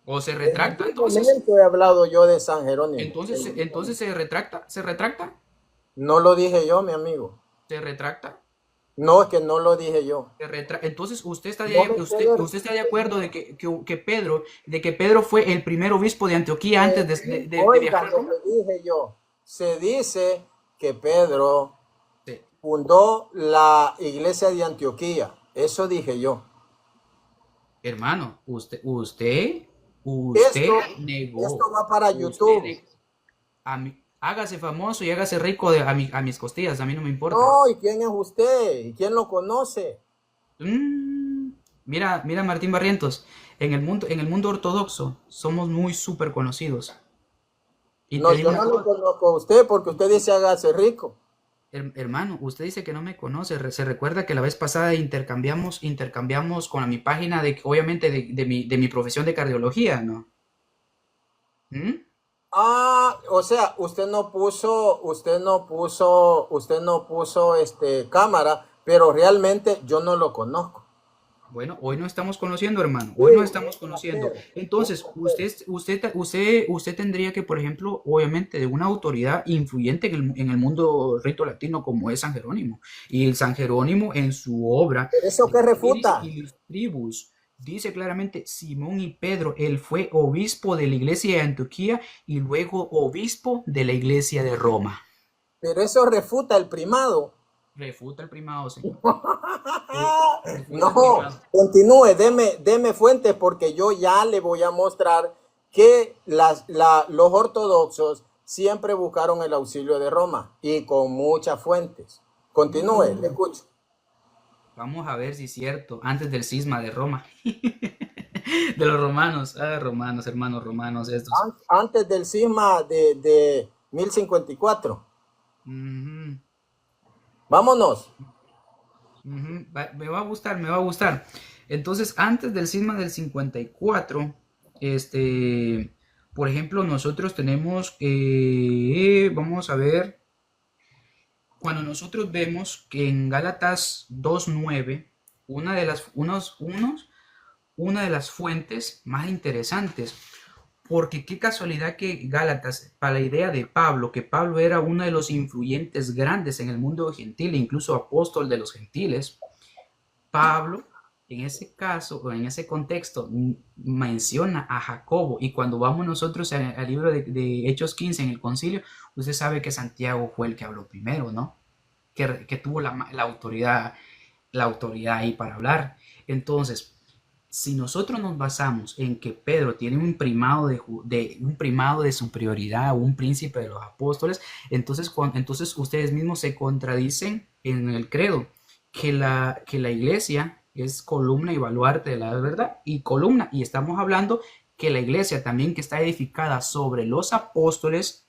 ¿O se En retracta ningún entonces? momento he hablado yo de San Jerónimo. Entonces No lo dije yo, mi amigo. se retracta. No, es que no lo dije yo. Entonces No me usted puedo. está de acuerdo de que Pedro fue el primer obispo de Antioquía antes de Oiga viajar a lo Roma. que dije yo. Se dice que Pedro Sí. fundó la iglesia de Antioquía. Eso dije yo. Hermano, usted Esto, negó. esto va para Usted YouTube. negó. Hágase famoso y hágase rico a mis costillas, a mí no me importa. No, ¿y quién es usted? ¿Y quién lo conoce? Mm, mira Martín Barrientos, en el mundo ortodoxo somos muy súper conocidos. Y te No, digo yo una no lo cosa, conozco a usted porque usted dice hágase rico. hermano, usted dice que no me conoce, se recuerda que la vez pasada intercambiamos con mi página obviamente de mi profesión de cardiología, ¿no? ¿Mm? Ah, o sea, usted no puso cámara, pero realmente yo no lo conozco. Bueno, hoy no estamos conociendo, hermano. Hoy no Un estamos conociendo. rapero, un Entonces, rapero. usted tendría que, por ejemplo, obviamente, de una autoridad influyente en el mundo rito latino como es San Jerónimo. Y el San Jerónimo en su obra ¿Pero eso de qué Iris refuta? Illustribus dice claramente Simón y Pedro, él fue obispo de la iglesia de Antioquía y luego obispo de la iglesia de Roma. Pero eso refuta el primado. Refuta el primado, señor. Refuta el No, primado. continúe, deme fuentes porque yo ya le voy a mostrar que los ortodoxos siempre buscaron el auxilio de Roma y con muchas fuentes. Continúe, le escucho. Vamos a ver si es cierto, antes del cisma de Roma. De los romanos, romanos, hermanos romanos estos. Antes del cisma de 1054. Ujú, Vámonos. ujú, me va a gustar, me va a gustar. Entonces, antes del cisma del 54, por ejemplo, nosotros tenemos, vamos a ver, cuando nosotros vemos que en Gálatas 2:9, una de las fuentes más interesantes. Porque qué casualidad que Gálatas, para la idea de Pablo, que Pablo era uno de los influyentes grandes en el mundo gentil, incluso apóstol de los gentiles, Pablo, en ese caso o en ese contexto, menciona a Jacobo. Y cuando vamos nosotros al libro de Hechos 15 en el concilio, usted sabe que Santiago fue el que habló primero, ¿no? Que tuvo la autoridad ahí para hablar. Entonces, si nosotros nos basamos en que Pedro tiene un primado de superioridad, un príncipe de los apóstoles, entonces ustedes mismos se contradicen en el credo, que la iglesia es columna y baluarte de la verdad, y estamos hablando que la iglesia también que está edificada sobre los apóstoles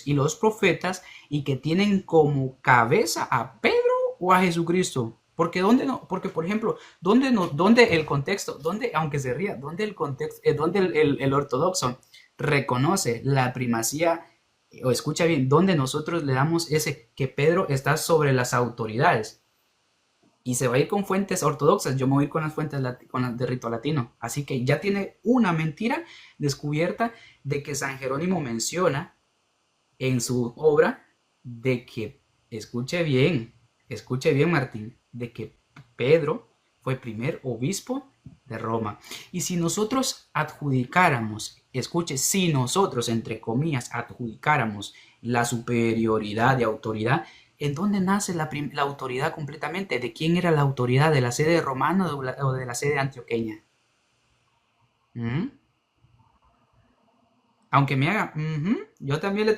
y los profetas, y que tienen como cabeza a Pedro o a Jesucristo. Porque dónde no, porque por ejemplo, dónde el contexto, dónde, aunque se ría, dónde el contexto, dónde el ortodoxo reconoce la primacía, o escucha bien, dónde nosotros le damos ese que Pedro está sobre las autoridades. Y se va a ir con fuentes ortodoxas, yo me voy a ir con las fuentes con las de rito latino. Así que ya tiene una mentira descubierta de que San Jerónimo menciona en su obra de que, escuche bien Martín, de que Pedro fue primer obispo de Roma. Y si nosotros adjudicáramos, escuche, si nosotros, entre comillas, adjudicáramos la superioridad de autoridad, ¿en dónde nace la autoridad completamente? ¿De quién era la autoridad? ¿De la sede romana o de la sede antioqueña? ¿Mm? Aunque me haga, yo también le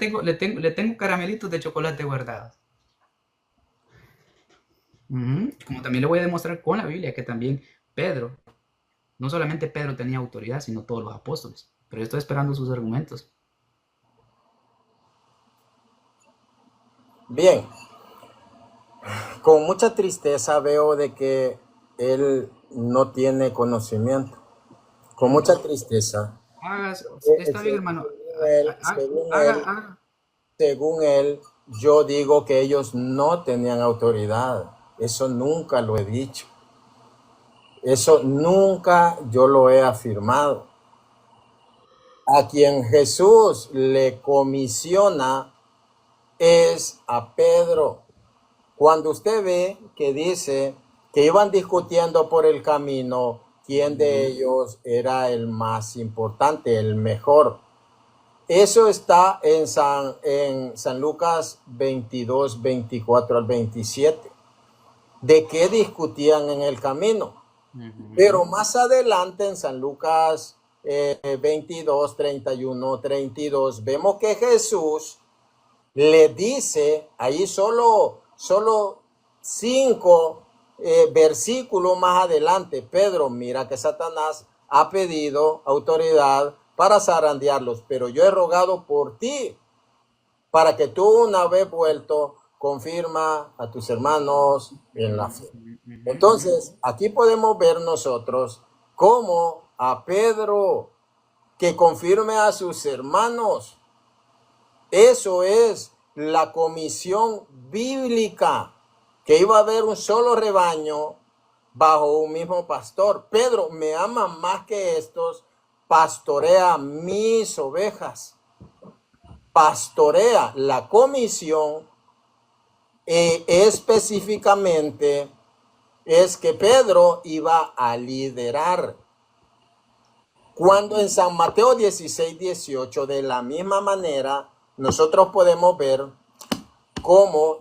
tengo caramelitos de chocolate guardados. Como también le voy a demostrar con la Biblia que también Pedro, no solamente Pedro tenía autoridad, sino todos los apóstoles. Pero yo estoy esperando sus argumentos. Bien, con mucha tristeza veo de que él no tiene conocimiento. Con mucha tristeza. hagas, está bien, hermano. Según él, Haga, haga. según él, yo digo que ellos no tenían autoridad. Eso nunca lo he dicho. Eso nunca yo lo he afirmado. A quien Jesús le comisiona es a Pedro. Cuando usted ve que dice que iban discutiendo por el camino quién de ellos era el más importante, el mejor. Eso está en San Lucas 22, 24 al 27. ¿De qué discutían en el camino? Pero más adelante en San Lucas 22, 31, 32, vemos que Jesús le dice, ahí solo 5 versículos más adelante, Pedro, mira que Satanás ha pedido autoridad para zarandearlos, pero yo he rogado por ti, para que tú una vez vuelto, confirma a tus hermanos en la fe. Entonces, aquí podemos ver nosotros cómo a Pedro que confirme a sus hermanos. Eso es la comisión bíblica, que iba a haber un solo rebaño bajo un mismo pastor. Pedro, me ama más que estos, pastorea mis ovejas. Pastorea la comisión específicamente es que Pedro iba a liderar. Cuando en San Mateo 16, 18, de la misma manera, nosotros podemos ver cómo,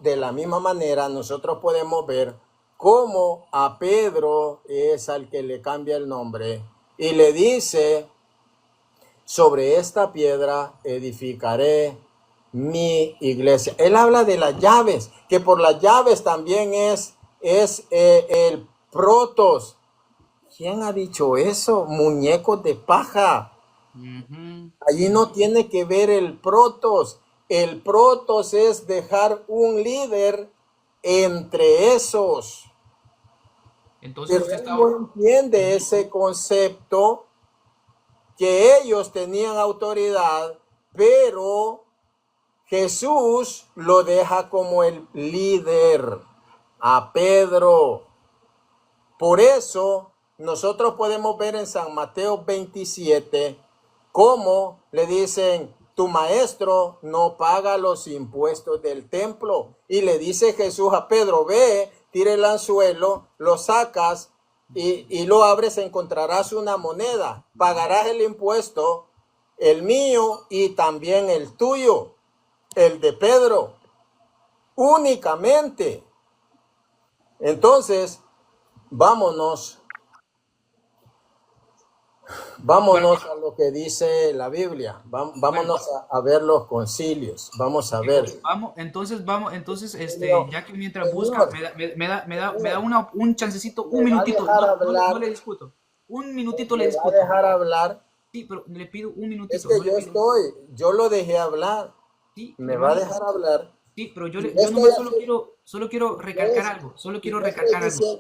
cómo a Pedro es al que le cambia el nombre y le dice, sobre esta piedra edificaré mi iglesia. Él habla de las llaves, que por las llaves también es el protos. ¿Quién ha dicho eso? Muñecos de paja. Allí no tiene que ver el protos. El protos es dejar un líder entre esos. Entonces Pero él no entiende ese concepto, que ellos tenían autoridad, pero Jesús lo deja como el líder a Pedro. Por eso nosotros podemos ver en San Mateo 27 cómo le dicen, tu maestro no paga los impuestos del templo. Y le dice Jesús a Pedro, ve, tira el anzuelo, lo sacas y lo abres, encontrarás una moneda. Pagarás el impuesto, el mío y también el tuyo, el de Pedro, únicamente. Entonces, vámonos a lo que dice la Biblia. Vámonos a ver los concilios. Vamos a ver. Entonces, ya que mientras busca, me da un chancecito, un minutito. No le discuto. Un minutito le discuto. ¿Me va a dejar hablar? Sí, pero le pido un minutito. Es que yo lo dejé hablar. Sí, ¿Me va a dejar hablar? Sí, pero yo nomás solo quiero recalcar algo.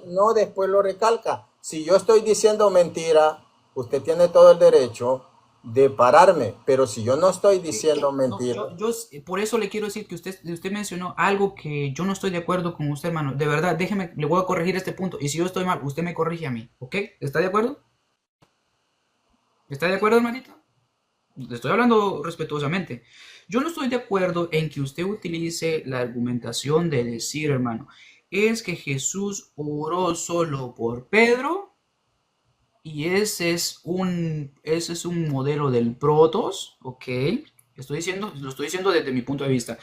No, después lo recalca. Si yo estoy diciendo mentira, usted tiene todo el derecho de pararme, pero si yo no estoy diciendo mentira. Yo por eso le quiero decir que usted mencionó algo que yo no estoy de acuerdo con usted, hermano. De verdad, déjeme, le voy a corregir este punto. Y si yo estoy mal, usted me corrige a mí, ¿ok? ¿Está de acuerdo? ¿Está de acuerdo, hermanito? Le estoy hablando respetuosamente. Yo no estoy de acuerdo en que usted utilice la argumentación de decir, hermano, es que Jesús oró solo por Pedro y ese es un modelo del protos, ¿ok? Lo estoy diciendo desde mi punto de vista,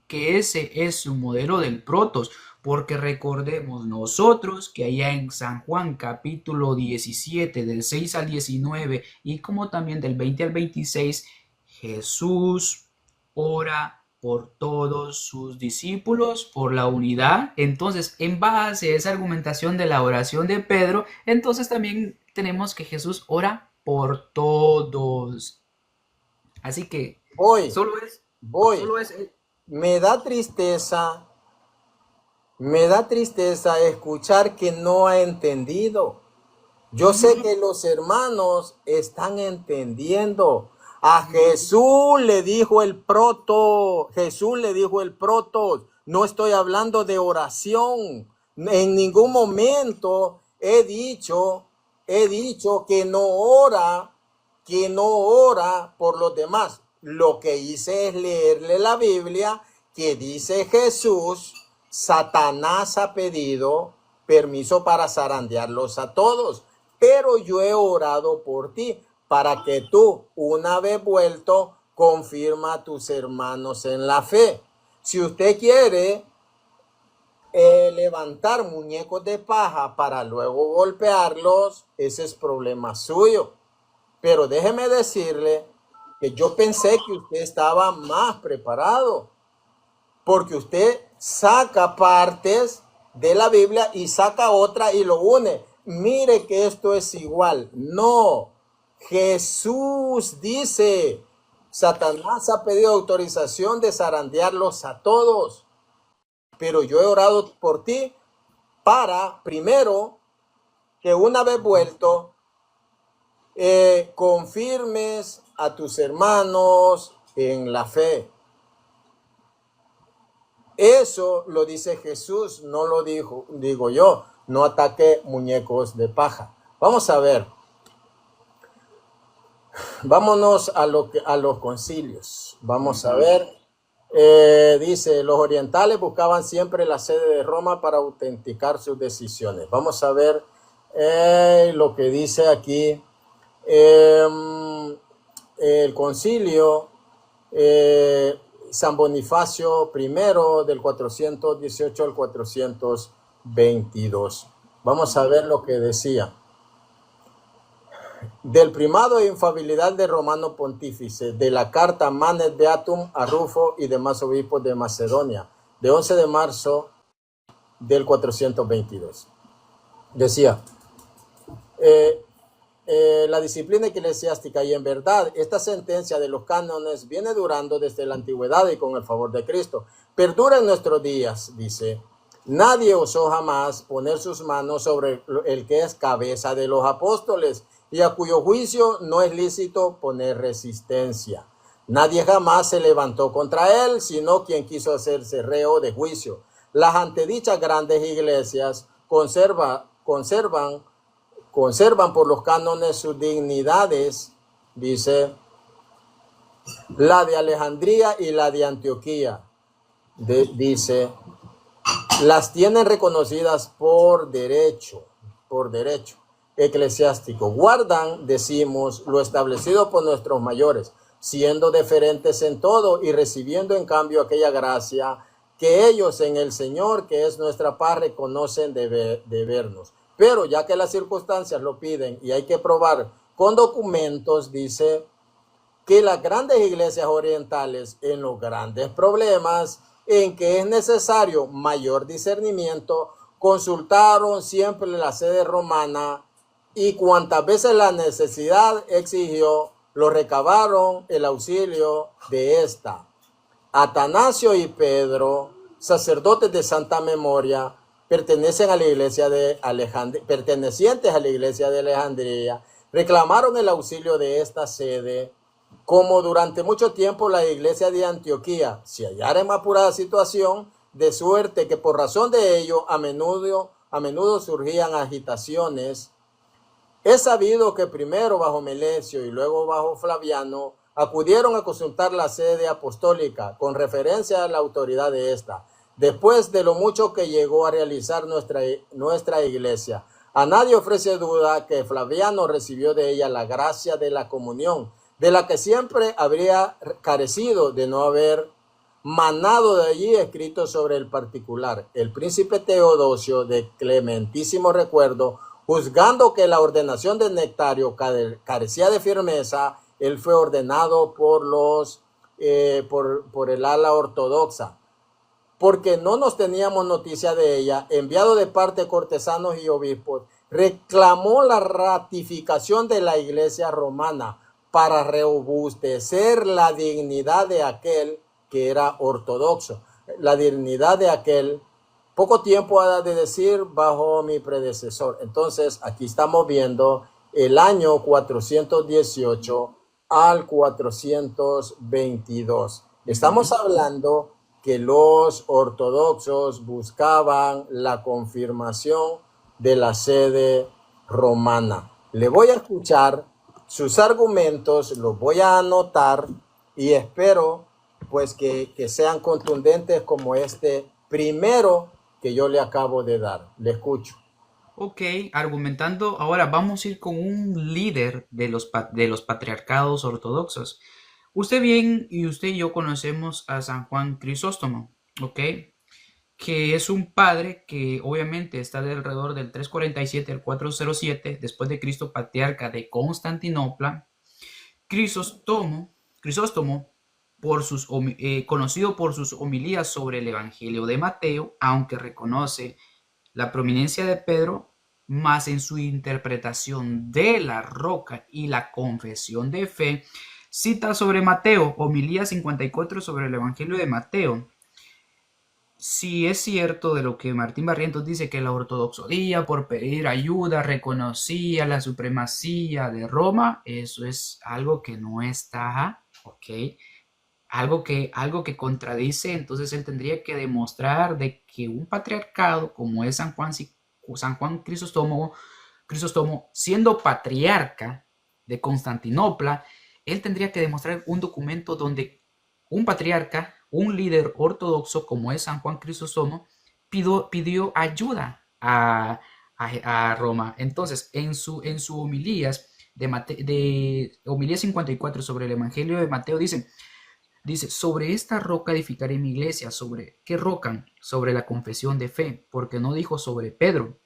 que ese es un modelo del protos, porque recordemos nosotros que allá en San Juan capítulo 17 del 6 al 19 y como también del 20 al 26, Jesús ora por todos sus discípulos, por la unidad. Entonces, en base a esa argumentación de la oración de Pedro, entonces también tenemos que Jesús ora por todos. Así que solo es Me da tristeza escuchar que no ha entendido. Yo sé que los hermanos están entendiendo. A Jesús le dijo el proto, Jesús le dijo el proto. No estoy hablando de oración. En ningún momento he dicho que no ora por los demás. Lo que hice es leerle la Biblia que dice Jesús, Satanás ha pedido permiso para zarandearlos a todos, pero yo he orado por ti para que tú, una vez vuelto, confirma a tus hermanos en la fe. Si usted quiere levantar muñecos de paja para luego golpearlos, ese es problema suyo. Pero déjeme decirle que yo pensé que usted estaba más preparado, porque usted saca partes de la Biblia y saca otra y lo une. Mire que esto es igual. No, Jesús dice, Satanás ha pedido autorización de zarandearlos a todos, pero yo he orado por ti para, primero, que una vez vuelto, confirmes a tus hermanos en la fe. Eso lo dice Jesús, no lo digo yo. No ataque muñecos de paja. Vamos a ver. Vámonos a los concilios. Vamos a ver. Dice, los orientales buscaban siempre la sede de Roma para autenticar sus decisiones. Vamos a ver lo que dice aquí. El concilio San Bonifacio I del 418 al 422. Vamos a ver lo que decía. Del primado e infalibilidad del Romano Pontífice, de la carta Manet Beatum a Rufo y demás obispos de Macedonia, de 11 de marzo del 422. Decía, la disciplina eclesiástica, y en verdad esta sentencia de los cánones viene durando desde la antigüedad y con el favor de Cristo perdura en nuestros días. Dice, nadie osó jamás poner sus manos sobre el que es cabeza de los apóstoles y a cuyo juicio no es lícito poner resistencia. Nadie jamás se levantó contra él, sino quien quiso hacerse reo de juicio. Las antedichas grandes iglesias conservan por los cánones sus dignidades, dice, la de Alejandría y la de Antioquía, dice, las tienen reconocidas por derecho eclesiástico. Guardan, decimos, lo establecido por nuestros mayores, siendo deferentes en todo y recibiendo en cambio aquella gracia que ellos en el Señor, que es nuestra paz, reconocen debernos. Pero ya que las circunstancias lo piden y hay que probar con documentos, dice que las grandes iglesias orientales en los grandes problemas en que es necesario mayor discernimiento, consultaron siempre la sede romana y cuantas veces la necesidad exigió, lo recabaron el auxilio de esta. Atanasio y Pedro, sacerdotes de santa memoria, pertenecientes a la iglesia de Alejandría, reclamaron el auxilio de esta sede, como durante mucho tiempo la iglesia de Antioquía se hallara en apurada situación, de suerte que por razón de ello a menudo surgían agitaciones. Es sabido que primero bajo Melesio y luego bajo Flaviano acudieron a consultar la sede apostólica con referencia a la autoridad de esta, después de lo mucho que llegó a realizar nuestra iglesia. A nadie ofrece duda que Flaviano recibió de ella la gracia de la comunión, de la que siempre habría carecido de no haber manado de allí escrito sobre el particular. El príncipe Teodosio, de clementísimo recuerdo, juzgando que la ordenación de Nectario carecía de firmeza, él fue ordenado por el ala ortodoxa. Porque no nos teníamos noticia de ella, enviado de parte de cortesanos y obispos, reclamó la ratificación de la iglesia romana para robustecer la dignidad de aquel que era ortodoxo, la dignidad de aquel poco tiempo ha de decir bajo mi predecesor. Entonces, aquí estamos viendo el año 418 al 422. Estamos hablando que los ortodoxos buscaban la confirmación de la sede romana. Le voy a escuchar sus argumentos, los voy a anotar y espero pues que sean contundentes como este primero que yo le acabo de dar. Le escucho. Ok, argumentando, ahora vamos a ir con un líder de los patriarcados ortodoxos. Usted y yo conocemos a San Juan Crisóstomo, ¿ok? Que es un padre que obviamente está de alrededor del 347 al 407 después de Cristo, patriarca de Constantinopla. Crisóstomo conocido por sus homilías sobre el Evangelio de Mateo, aunque reconoce la prominencia de Pedro, más en su interpretación de la roca y la confesión de fe, cita sobre Mateo, homilía 54 sobre el Evangelio de Mateo. Si es cierto de lo que Martín Barrientos dice, que la ortodoxia por pedir ayuda reconocía la supremacía de Roma, eso es algo que no está, ¿ok? Algo que contradice, entonces él tendría que demostrar de que un patriarcado como es San Juan Crisóstomo, siendo patriarca de Constantinopla, él tendría que demostrar un documento donde un patriarca, un líder ortodoxo como es San Juan Crisóstomo, pidió ayuda a Roma. Entonces, en su homilías de homilía 54 sobre el Evangelio de Mateo dice, sobre esta roca edificaré mi iglesia. ¿Sobre qué roca? Sobre la confesión de fe, porque no dijo sobre Pedro,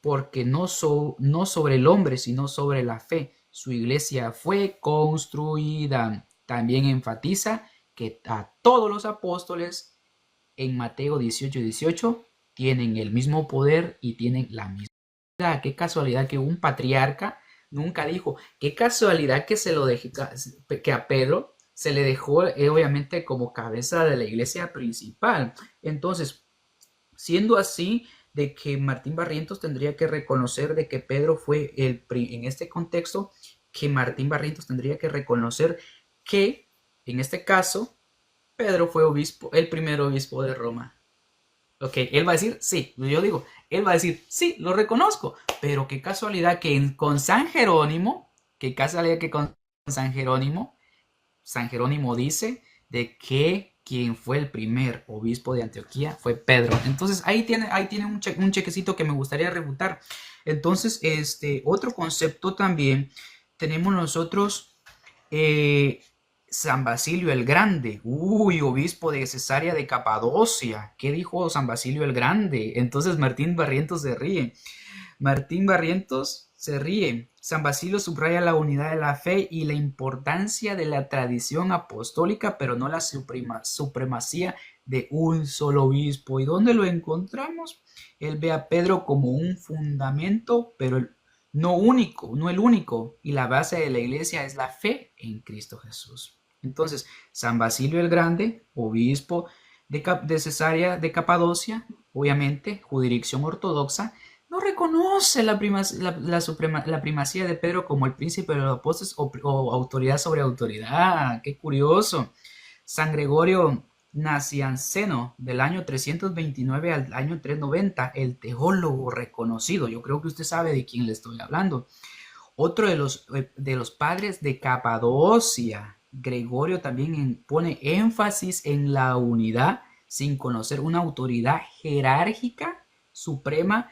porque no sobre el hombre, sino sobre la fe. Su iglesia fue construida. También enfatiza que a todos los apóstoles en Mateo 18 tienen el mismo poder y tienen la misma. Qué casualidad que un patriarca nunca dijo, qué casualidad que se lo dejé, que a Pedro se le dejó obviamente como cabeza de la iglesia principal. Entonces, siendo así, de que Martín Barrientos tendría que reconocer de que Pedro fue en este contexto, que Martín Barrientos tendría que reconocer que, en este caso, Pedro fue obispo, el primer obispo de Roma. Ok, él va a decir, sí, yo digo, él va a decir, sí, lo reconozco, pero qué casualidad que con San Jerónimo, San Jerónimo dice de que quien fue el primer obispo de Antioquía fue Pedro. Entonces ahí tiene un chequecito que me gustaría refutar. Entonces, otro concepto también tenemos nosotros, San Basilio el Grande, obispo de Cesarea de Capadocia. ¿Qué dijo San Basilio el Grande? Entonces Martín Barrientos se ríe. San Basilio subraya la unidad de la fe y la importancia de la tradición apostólica, pero no la supremacía de un solo obispo. ¿Y dónde lo encontramos? Él ve a Pedro como un fundamento, pero no el único. Y la base de la iglesia es la fe en Cristo Jesús. Entonces, San Basilio el Grande, obispo de Cesarea de Capadocia, obviamente, jurisdicción ortodoxa, no reconoce la primacía de Pedro como el príncipe de los apóstoles o autoridad sobre autoridad. ¡Qué curioso! San Gregorio Nacianceno, del año 329 al año 390, el teólogo reconocido. Yo creo que usted sabe de quién le estoy hablando. Otro de los padres de Capadocia, Gregorio, también pone énfasis en la unidad sin conocer una autoridad jerárquica suprema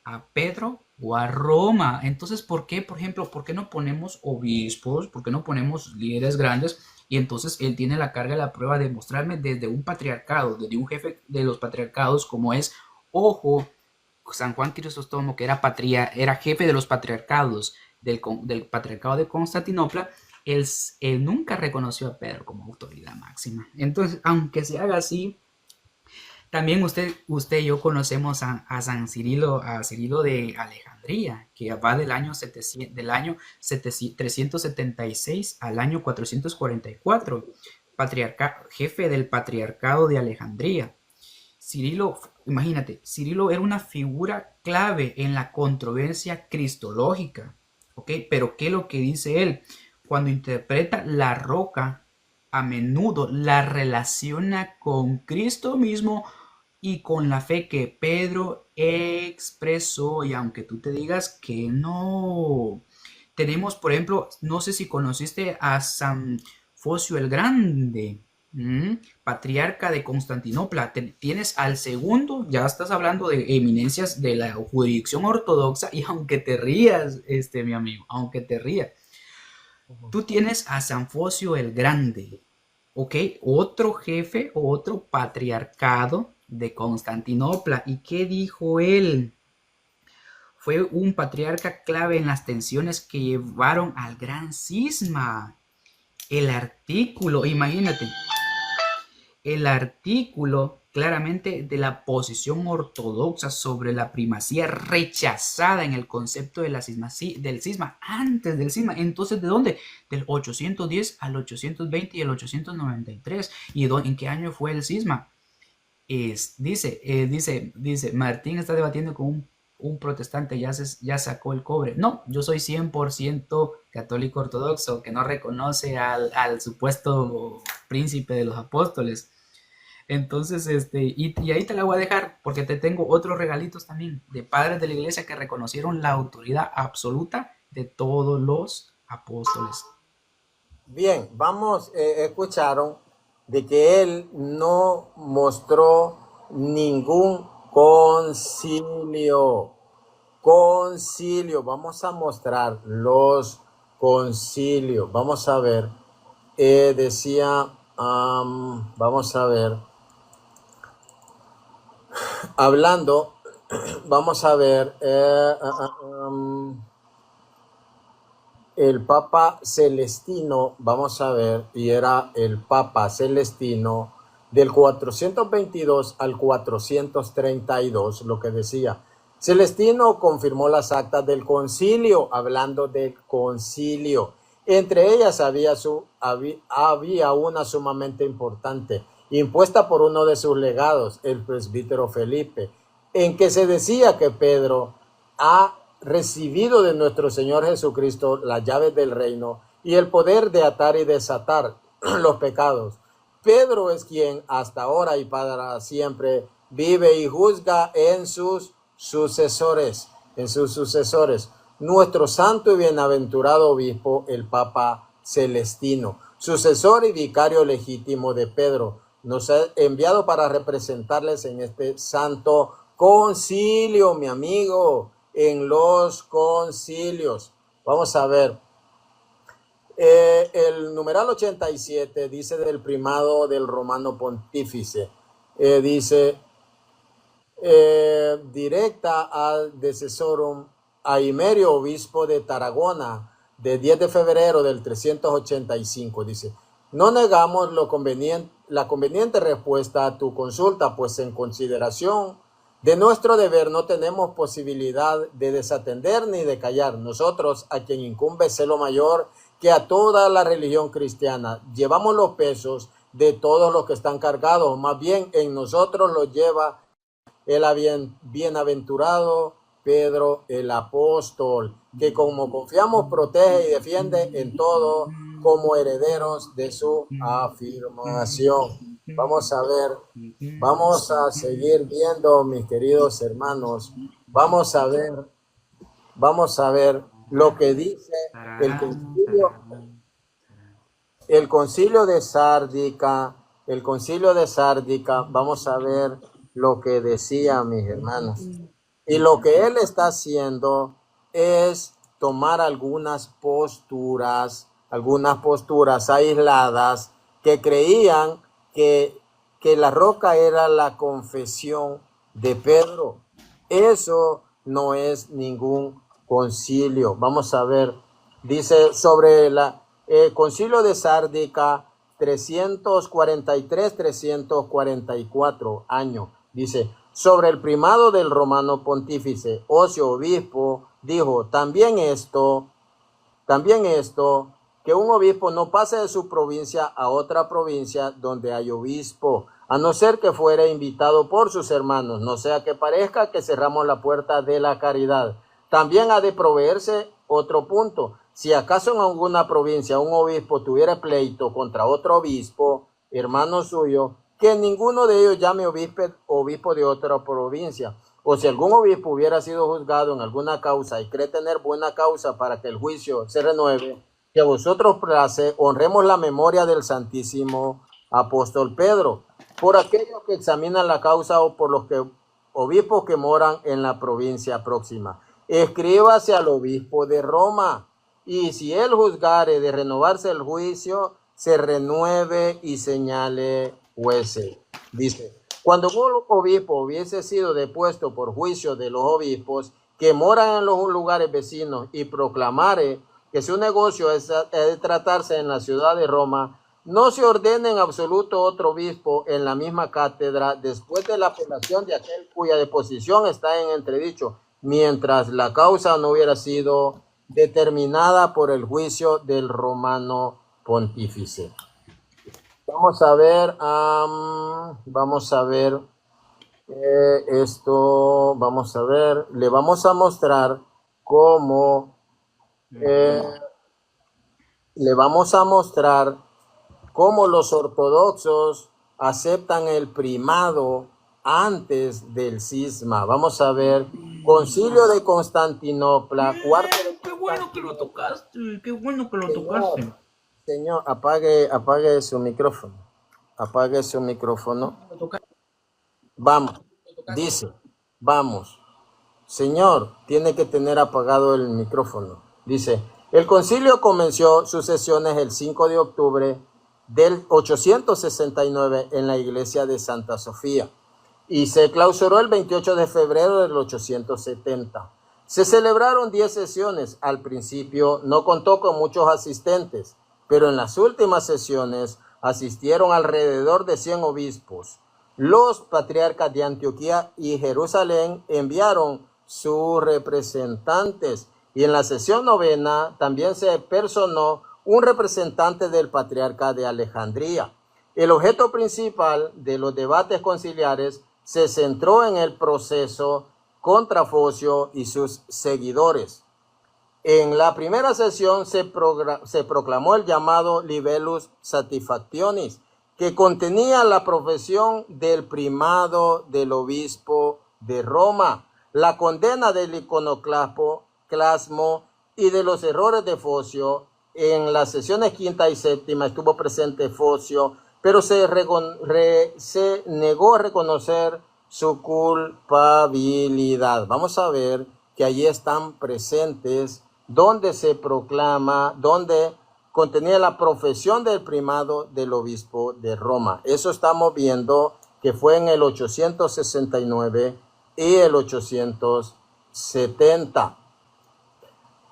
a Pedro o a Roma. Entonces, ¿por qué, por ejemplo, por qué no ponemos obispos? ¿Por qué no ponemos líderes grandes? Y entonces él tiene la carga de la prueba de mostrarme desde un patriarcado, desde un jefe de los patriarcados, como es, ojo, San Juan Crisóstomo, que era jefe de los patriarcados del patriarcado de Constantinopla. Él nunca reconoció a Pedro como autoridad máxima. Entonces, aunque se haga así, también usted y yo conocemos a Cirilo de Alejandría, que va del año 376 al año 444, jefe del patriarcado de Alejandría. Cirilo, imagínate, Cirilo era una figura clave en la controversia cristológica, ¿ok? Pero ¿qué es lo que dice él? Cuando interpreta la roca, a menudo la relaciona con Cristo mismo y con la fe que Pedro expresó. Y aunque tú te digas que no, tenemos, por ejemplo, no sé si conociste a San Focio el Grande, patriarca de Constantinopla. Tienes al segundo, ya estás hablando de eminencias de la jurisdicción ortodoxa, y aunque te rías, mi amigo, aunque te rías, tú tienes a San Focio el Grande, ¿ok? Otro jefe, otro patriarcado de Constantinopla. ¿Y qué dijo él? Fue un patriarca clave en las tensiones que llevaron al gran cisma. El artículo, imagínate, el artículo claramente de la posición ortodoxa sobre la primacía rechazada en el concepto de del cisma, antes del cisma. Entonces, ¿de dónde? Del 810 al 820 y el 893. ¿Y en qué año fue el cisma? Dice, Martín está debatiendo con un protestante, ya sacó el cobre. No, yo soy 100% católico ortodoxo, que no reconoce al supuesto príncipe de los apóstoles. Entonces, y ahí te la voy a dejar, porque te tengo otros regalitos también de padres de la iglesia que reconocieron la autoridad absoluta de todos los apóstoles. Bien, vamos, escucharon de que él no mostró ningún concilio. Concilio, vamos a mostrar los concilios. Vamos a ver, vamos a ver, hablando, vamos a ver, el Papa Celestino, vamos a ver, y era el Papa Celestino del 422 al 432, lo que decía. Celestino confirmó las actas del concilio, hablando del concilio. Entre ellas había una sumamente importante, impuesta por uno de sus legados, el presbítero Felipe, en que se decía que Pedro ha recibido de nuestro Señor Jesucristo las llaves del reino y el poder de atar y desatar los pecados. Pedro es quien hasta ahora y para siempre vive y juzga en sus sucesores, nuestro santo y bienaventurado obispo, el Papa Celestino, sucesor y vicario legítimo de Pedro, nos ha enviado para representarles en este santo concilio, mi amigo, en los concilios. Vamos a ver. El numeral 87 dice del primado del romano pontífice. Dice, directa al decesorum a Imerio, obispo de Tarragona, de 10 de febrero del 385. Dice, no negamos la conveniente respuesta a tu consulta, pues en consideración de nuestro deber no tenemos posibilidad de desatender ni de callar. Nosotros, a quien incumbe celo mayor que a toda la religión cristiana, llevamos los pesos de todos los que están cargados, más bien en nosotros los lleva el bienaventurado Pedro el apóstol, que como confiamos protege y defiende en todo como herederos de su afirmación. Vamos a ver, vamos a seguir viendo, mis queridos hermanos, vamos a ver lo que dice el concilio de Sárdica, vamos a ver lo que decía, mis hermanos. Y lo que él está haciendo es tomar algunas posturas aisladas que creían que la roca era la confesión de Pedro. Eso no es ningún concilio. Vamos a ver, dice sobre el concilio de Sárdica 343-344 años. Dice, sobre el primado del romano pontífice, Ocio obispo, dijo, también esto, que un obispo no pase de su provincia a otra provincia donde hay obispo, a no ser que fuere invitado por sus hermanos, no sea que parezca que cerramos la puerta de la caridad. También ha de proveerse otro punto. Si acaso en alguna provincia un obispo tuviera pleito contra otro obispo, hermano suyo, que ninguno de ellos llame obispo de otra provincia. O si algún obispo hubiera sido juzgado en alguna causa y cree tener buena causa para que el juicio se renueve, que a vosotros place, honremos la memoria del Santísimo Apóstol Pedro, por aquellos que examinan la causa o por los obispos que moran en la provincia próxima. Escríbase al obispo de Roma, y si él juzgare de renovarse el juicio, se renueve y señale jueces. Dice, cuando un obispo hubiese sido depuesto por juicio de los obispos que moran en los lugares vecinos y proclamare que su negocio es de tratarse en la ciudad de Roma, no se ordene en absoluto otro obispo en la misma cátedra después de la apelación de aquel cuya deposición está en entredicho, mientras la causa no hubiera sido determinada por el juicio del romano pontífice. Vamos a ver esto, le vamos a mostrar cómo, los ortodoxos aceptan el primado antes del cisma. Vamos a ver, Concilio de Constantinopla, cuarto de Qué bueno que lo tocaste, qué bueno que lo tocaste. Señor, apague su micrófono. Apague su micrófono. Vamos, dice, vamos. Señor, tiene que tener apagado el micrófono. Dice, el concilio comenzó sus sesiones el 5 de octubre del 869 en la iglesia de Santa Sofía y se clausuró el 28 de febrero del 870. Se celebraron 10 sesiones. Al principio no contó con muchos asistentes, pero en las últimas sesiones asistieron alrededor de 100 obispos. Los patriarcas de Antioquía y Jerusalén enviaron sus representantes y en la sesión novena también se personó un representante del patriarca de Alejandría. El objeto principal de los debates conciliares se centró en el proceso contra Focio y sus seguidores. En la primera sesión se proclamó el llamado Libellus Satisfactionis, que contenía la profesión del primado del obispo de Roma, la condena del iconoclasmo y de los errores de Focio. En las sesiones quinta y séptima estuvo presente Focio, pero se negó a reconocer su culpabilidad. Vamos a ver que allí están presentes donde se proclama, donde contenía la profesión del primado del obispo de Roma. Eso estamos viendo que fue en el 869 y el 870.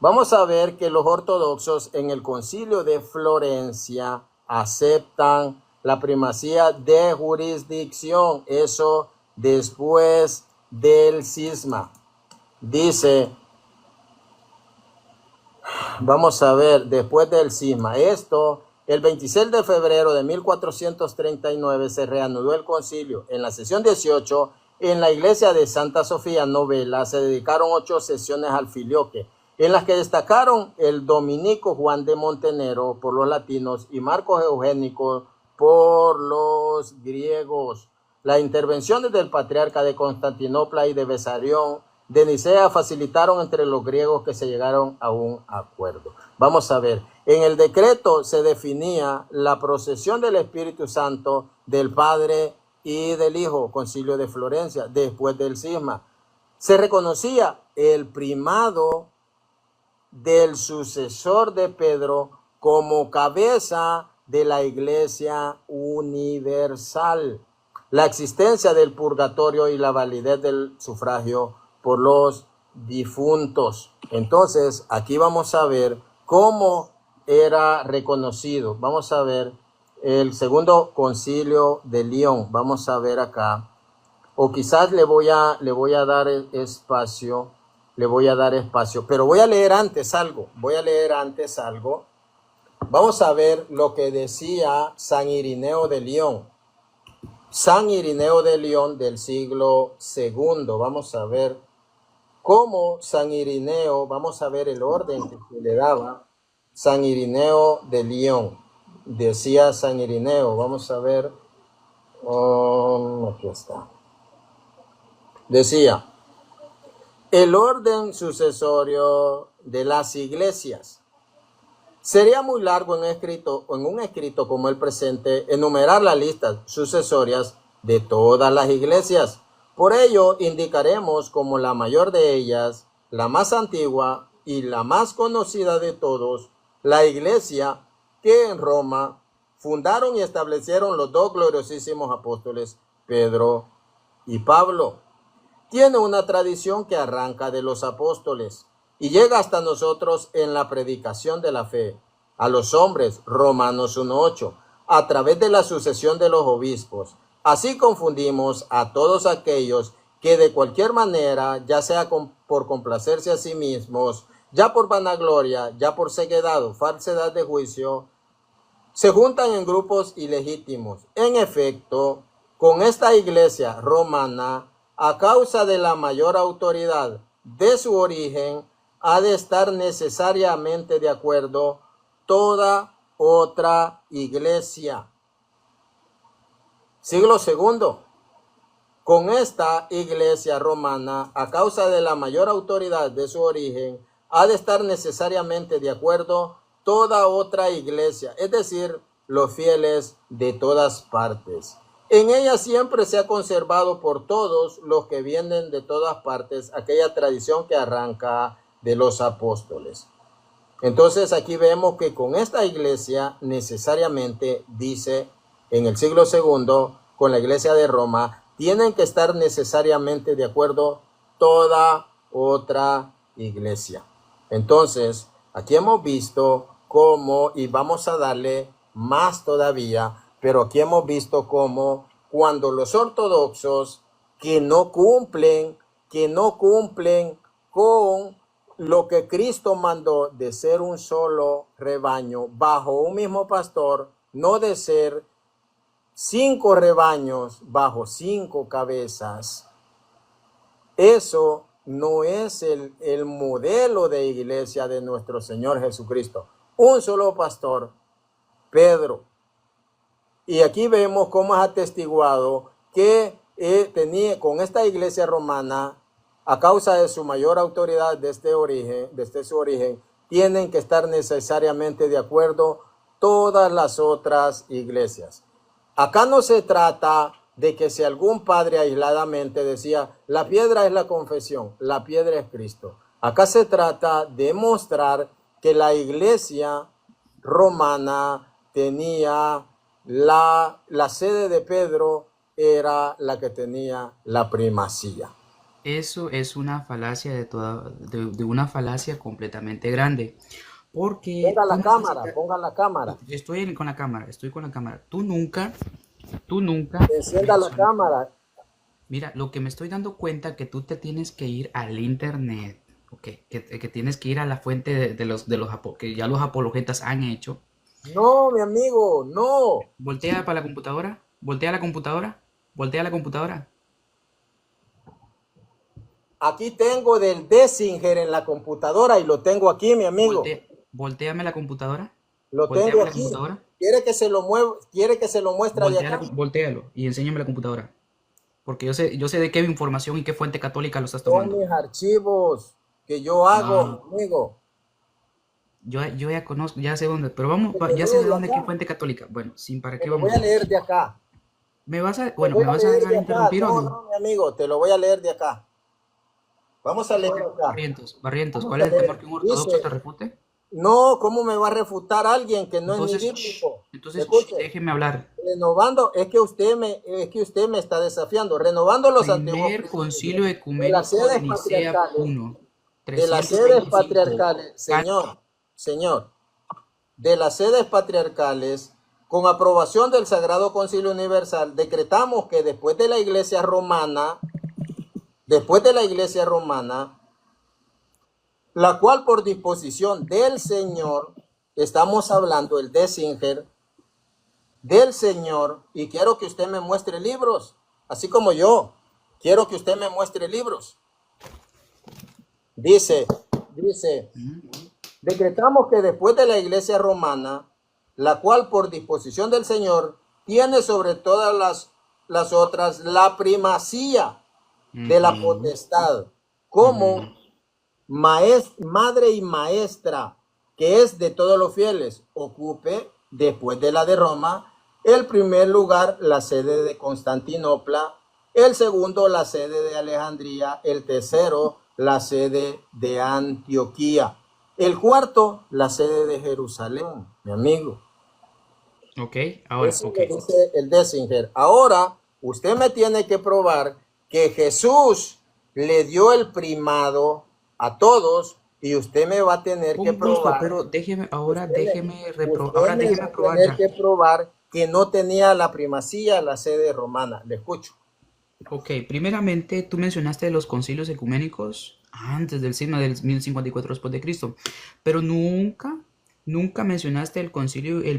Vamos a ver que los ortodoxos en el concilio de Florencia aceptan la primacía de jurisdicción, eso después del cisma. Dice, vamos a ver, después del cisma, esto, el 26 de febrero de 1439 se reanudó el concilio. En la sesión 18, en la iglesia de Santa Sofía Novela, se dedicaron 8 sesiones al filioque, en las que destacaron el dominico Juan de Montenero por los latinos y Marcos Eugénico por los griegos. Las intervenciones del patriarca de Constantinopla y de Besarión de Nicea facilitaron entre los griegos que se llegaron a un acuerdo. Vamos a ver, en el decreto se definía la procesión del Espíritu Santo del Padre y del Hijo, Concilio de Florencia, después del cisma. Se reconocía el primado del sucesor de Pedro como cabeza de la Iglesia universal, la existencia del purgatorio y la validez del sufragio por los difuntos. Entonces, aquí vamos a ver cómo era reconocido. Vamos a ver el segundo concilio de León. Vamos a ver acá. O quizás le voy a dar espacio. Pero voy a leer antes algo. Vamos a ver lo que decía San Irineo de León. San Irineo de León del siglo segundo. Vamos a ver cómo San Irineo, vamos a ver el orden que se le daba. San Irineo de León. Decía San Irineo, vamos a ver, aquí está. Decía, el orden sucesorio de las iglesias. Sería muy largo en un escrito como el presente enumerar las listas sucesorias de todas las iglesias. Por ello, indicaremos como la mayor de ellas, la más antigua y la más conocida de todos, la iglesia que en Roma fundaron y establecieron los dos gloriosísimos apóstoles, Pedro y Pablo. Tiene una tradición que arranca de los apóstoles y llega hasta nosotros en la predicación de la fe a los hombres, Romanos 1:8, a través de la sucesión de los obispos. Así confundimos a todos aquellos que de cualquier manera, ya sea por complacerse a sí mismos, ya por vanagloria, ya por ceguedad o falsedad de juicio, se juntan en grupos ilegítimos. En efecto, con esta iglesia romana, a causa de la mayor autoridad de su origen, ha de estar necesariamente de acuerdo toda otra iglesia. Siglo segundo. Con esta iglesia romana, a causa de la mayor autoridad de su origen, ha de estar necesariamente de acuerdo toda otra iglesia, es decir, los fieles de todas partes. En ella siempre se ha conservado por todos los que vienen de todas partes aquella tradición que arranca de los apóstoles. Entonces aquí vemos que con esta iglesia necesariamente, dice en el siglo segundo, con la iglesia de Roma, tienen que estar necesariamente de acuerdo toda otra iglesia. Entonces, aquí hemos visto cómo, y vamos a darle más todavía, pero aquí hemos visto cómo cuando los ortodoxos que no cumplen con lo que Cristo mandó de ser un solo rebaño bajo un mismo pastor, no de ser 5 rebaños bajo 5 cabezas. Eso no es el modelo de iglesia de nuestro Señor Jesucristo. Un solo pastor, Pedro. Y aquí vemos cómo es atestiguado que tenía con esta iglesia romana, a causa de su mayor autoridad desde su origen, tienen que estar necesariamente de acuerdo todas las otras iglesias. Acá no se trata de que si algún padre aisladamente decía, la piedra es la confesión, la piedra es Cristo. Acá se trata de mostrar que la iglesia romana tenía la sede de Pedro era la que tenía la primacía. Eso es una falacia de una falacia completamente grande. Porque Ponga la cámara. estoy con la cámara. Tú nunca Encienda la cámara. Mira, lo que me estoy dando cuenta que tú te tienes que ir al internet, okay, que tienes que ir a la fuente de los que ya los apologetas han hecho. No, mi amigo, no. Voltea para la computadora, voltea la computadora. Aquí tengo del Dessinger en la computadora y lo tengo aquí, mi amigo. Voltéame la computadora. Lo tengo aquí. ¿Quiere que se lo muestre de acá? Voltéalo y enséñame la computadora. Porque yo sé de qué información y qué fuente católica lo estás tomando. Son mis archivos que yo hago, amigo. Yo ya conozco, ya sé dónde, pero ya sé de dónde, qué fuente católica. Bueno, para qué vamos. Te lo voy a leer de acá. ¿Me vas a dejar interrumpir o no? No, mi amigo, te lo voy a leer de acá. Vamos a leer acá. Barrientos, ¿cuál es el temor que un ortodoxo te refute? No, ¿cómo me va a refutar alguien que no es ni bíblico? Entonces, déjeme hablar. Renovando, es que usted me está desafiando. Renovando los antiguos. Primer concilio ecuménico de Nicea 1. De las sedes patriarcales, señor, de las sedes patriarcales, con aprobación del Sagrado Concilio Universal, decretamos que después de la Iglesia Romana, la cual por disposición del Señor, estamos hablando el Dessinger, del Señor, y quiero que usted me muestre libros, así como yo, quiero que usted me muestre libros. Dice, decretamos que después de la iglesia romana, la cual por disposición del Señor tiene sobre todas las otras la primacía de la potestad, como madre y maestra, que es de todos los fieles, ocupe, después de la de Roma, el primer lugar, la sede de Constantinopla, el segundo, la sede de Alejandría, el tercero, la sede de Antioquía, el cuarto, la sede de Jerusalén, mi amigo. Ok, ahora, Eso ok. lo dice el Dessinger. Ahora, usted me tiene que probar que Jesús le dio el primado a todos y usted me va a tener que Un gusto, probar, pero déjeme, ahora usted me, déjeme usted ahora me déjeme va a probar tener ya. que probar que no tenía la primacía la sede romana. Le escucho. Ok, primeramente tú mencionaste los concilios ecuménicos antes del cisma del 1054 después de Cristo, pero nunca mencionaste el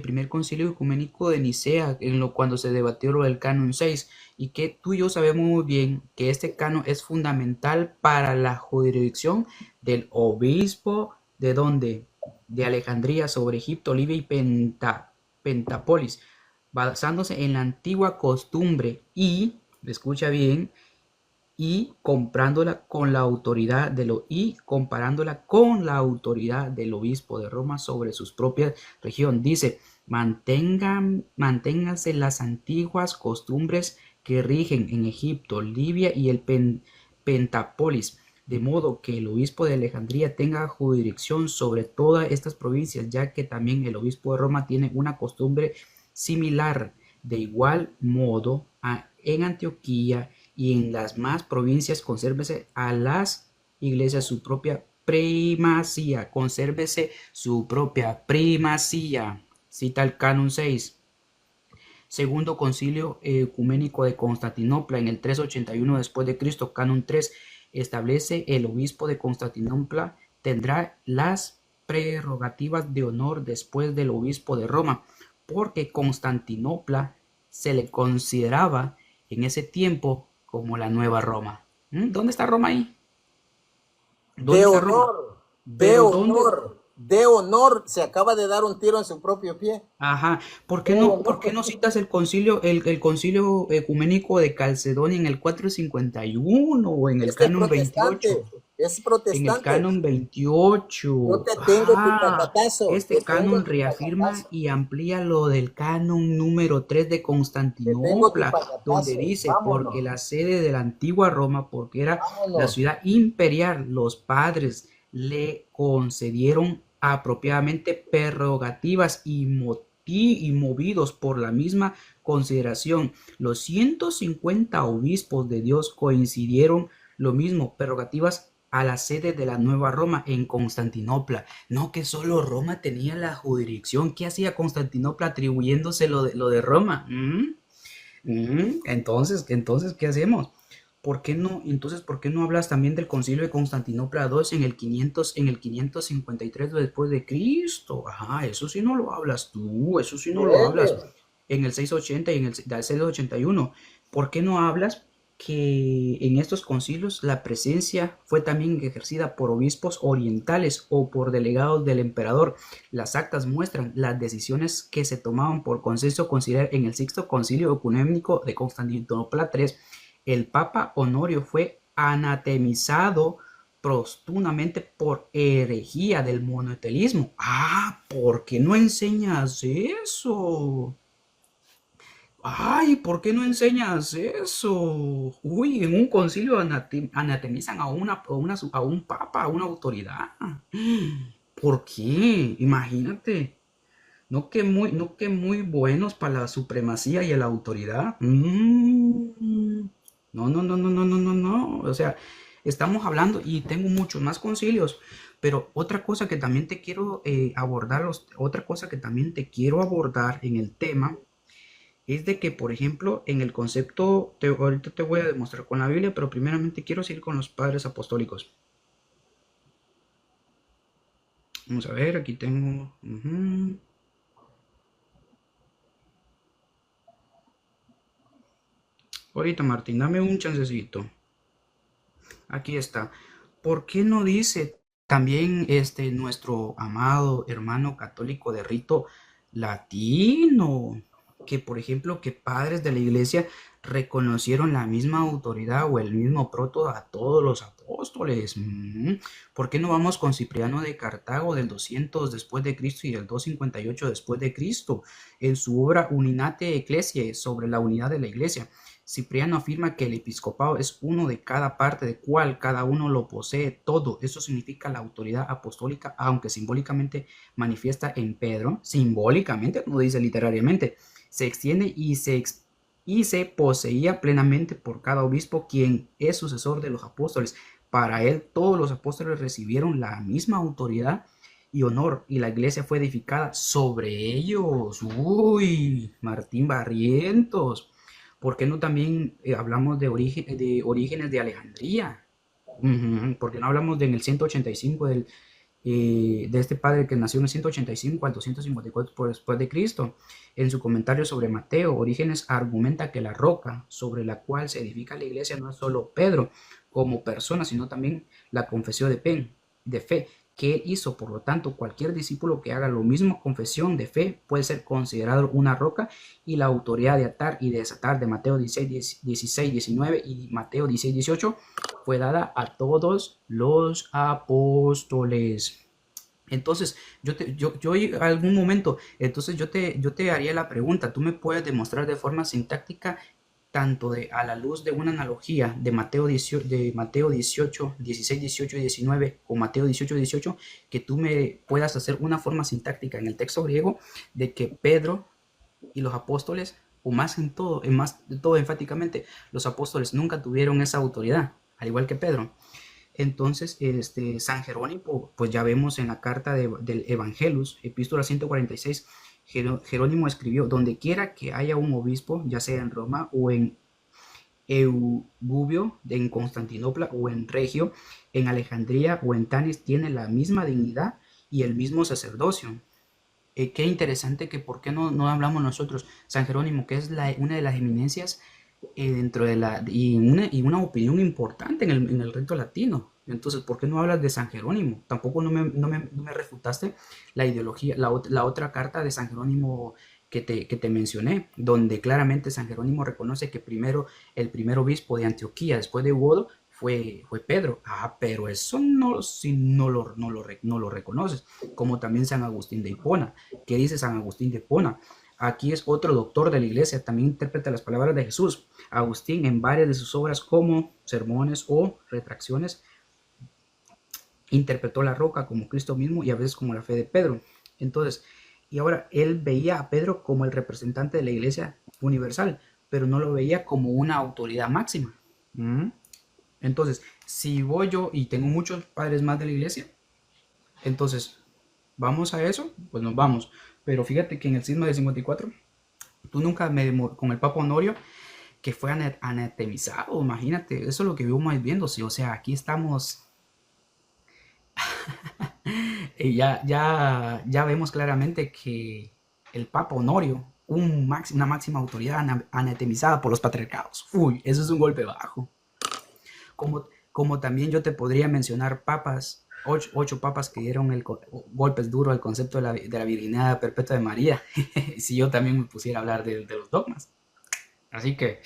primer concilio ecuménico de Nicea, cuando se debatió lo del canon 6, y que tú y yo sabemos muy bien que este canon es fundamental para la jurisdicción del obispo de donde, de Alejandría sobre Egipto, Libia y Pentápolis, basándose en la antigua costumbre y, escucha bien, y comparándola con la autoridad del obispo de Roma sobre sus propias región. Dice, manténganse las antiguas costumbres que rigen en Egipto, Libia y el Pentápolis, de modo que el obispo de Alejandría tenga jurisdicción sobre todas estas provincias, ya que también el obispo de Roma tiene una costumbre similar. De igual modo, en Antioquía y en las más provincias consérvese a las iglesias su propia primacía, consérvese su propia primacía. Cita el canon 6. Segundo concilio ecuménico de Constantinopla en el 381 después de Cristo, canon 3, establece el obispo de Constantinopla tendrá las prerrogativas de honor después del obispo de Roma, porque Constantinopla se le consideraba en ese tiempo como la nueva Roma. ¿Dónde está Roma ahí? De ¿Dónde está Roma? honor, de Pero ¿dónde? honor, de honor. Se acaba de dar un tiro en su propio pie. Ajá, De por qué honor. no citas el concilio ecuménico de Calcedonia en el 451 o en el Este es canon 28? protestante, es En el protestante. canon Yo 28. te tengo tu Ah, paquetazo, te este tengo canon tu reafirma paquetazo, y amplía lo del canon número 3 de te tengo tu Constantinopla, donde paquetazo. dice, porque Vámonos, la sede de la antigua Roma, porque era la vámonos. ciudad imperial, los padres le concedieron apropiadamente prerrogativas y movidos por la misma consideración. Los 150 obispos de Dios coincidieron lo mismo, prerrogativas a la sede de la Nueva Roma en Constantinopla. No que solo Roma tenía la jurisdicción. ¿Qué hacía Constantinopla atribuyéndose lo de Roma? Entonces, ¿qué hacemos? ¿Por qué no hablas también del Concilio de Constantinopla II en el 553 después de Cristo? Ajá, eso sí no lo hablas tú, eso sí no lo Dele. hablas. En el 680 y en el 681. ¿Por qué no hablas que en estos concilios la presencia fue también ejercida por obispos orientales o por delegados del emperador? Las actas muestran las decisiones que se tomaban por consenso considerar en el sexto concilio ecuménico de Constantinopla III. El Papa Honorio fue anatemizado posthumadamente por herejía del monotelismo. Ah, ¿por qué no enseñas eso? Ay, ¿por qué no enseñas eso? Uy, en un concilio anatemizan a un papa, a una autoridad. ¿Por qué? Imagínate. No que muy buenos para la supremacía y la autoridad. No, no, no, no, no, no, no, no. O sea, estamos hablando y tengo muchos más concilios. Pero otra cosa que también te quiero otra cosa que también te quiero abordar en el tema es de que, por ejemplo, en el concepto, ahorita te voy a demostrar con la Biblia, pero primeramente quiero seguir con los padres apostólicos. Vamos a ver, aquí tengo. Ahorita, Martín, dame un chancecito. Aquí está. ¿Por qué no dice también nuestro amado hermano católico de rito latino? Que por ejemplo, que padres de la iglesia reconocieron la misma autoridad o el mismo proto a todos los apóstoles. ¿Por qué no vamos con Cipriano de Cartago del 200 después de Cristo y del 258 después de Cristo? En su obra Unitate Ecclesiae sobre la unidad de la iglesia, Cipriano afirma que el episcopado es uno de cada parte, de cual cada uno lo posee todo. Eso significa la autoridad apostólica, aunque simbólicamente manifiesta en Pedro. Simbólicamente, no dice literariamente. Se extiende y se poseía plenamente por cada obispo, quien es sucesor de los apóstoles. Para él, todos los apóstoles recibieron la misma autoridad y honor, y la iglesia fue edificada sobre ellos. Uy, Martín Barrientos. ¿Por qué no también hablamos de orígenes de Alejandría? ¿Por qué no hablamos en el 185 de este padre que nació en el 185 al 254 después de Cristo? En su comentario sobre Mateo, Orígenes argumenta que la roca sobre la cual se edifica la iglesia no es solo Pedro como persona, sino también la confesión de fe que él hizo. Por lo tanto, cualquier discípulo que haga lo mismo confesión de fe puede ser considerado una roca, y la autoridad de atar y de desatar de Mateo 16, 19 y Mateo 16, 18 fue dada a todos los apóstoles. Entonces, yo en algún momento, entonces yo te haría la pregunta, ¿tú me puedes demostrar de forma sintáctica, tanto a la luz de una analogía de Mateo 18, 16, 18 y 19 o Mateo 18, 18, que tú me puedas hacer una forma sintáctica en el texto griego de que Pedro y los apóstoles, o más de todo enfáticamente, los apóstoles nunca tuvieron esa autoridad, al igual que Pedro? Entonces, San Jerónimo, pues ya vemos en la carta del Evangelus, epístola 146, Jerónimo escribió: donde quiera que haya un obispo, ya sea en Roma o en Eugubio, en Constantinopla o en Regio, en Alejandría o en Tanis, tiene la misma dignidad y el mismo sacerdocio. Qué interesante que por qué no hablamos nosotros, San Jerónimo, que es una de las eminencias dentro de una opinión importante en el rito latino. Entonces, ¿por qué no hablas de San Jerónimo? Tampoco no me refutaste la ideología, la otra carta de San Jerónimo que te mencioné, donde claramente San Jerónimo reconoce que el primer obispo de Antioquía después de Euodo fue Pedro. Pero eso no lo reconoces. Como también San Agustín de Hipona. ¿Qué dice San Agustín de Hipona? Aquí es otro doctor de la iglesia, también interpreta las palabras de Jesús. Agustín, en varias de sus obras como sermones o retracciones, interpretó la roca como Cristo mismo y a veces como la fe de Pedro. Entonces, y ahora él veía a Pedro como el representante de la iglesia universal, pero no lo veía como una autoridad máxima. Entonces, si voy yo y tengo muchos padres más de la iglesia, entonces, ¿vamos a eso? Pues nos vamos. Pero fíjate que en el cisma del 54, tú nunca con el Papa Honorio, que fue anatemizado, imagínate, eso es lo que vivimos viendo, sí, o sea, aquí estamos, y ya vemos claramente que el Papa Honorio, una máxima autoridad anatemizada por los patriarcados. Uy, eso es un golpe bajo. Como también yo te podría mencionar papas, 8 papas que dieron golpes duros al concepto de la virginidad perpetua de María, si yo también me pusiera a hablar de los dogmas. Así que,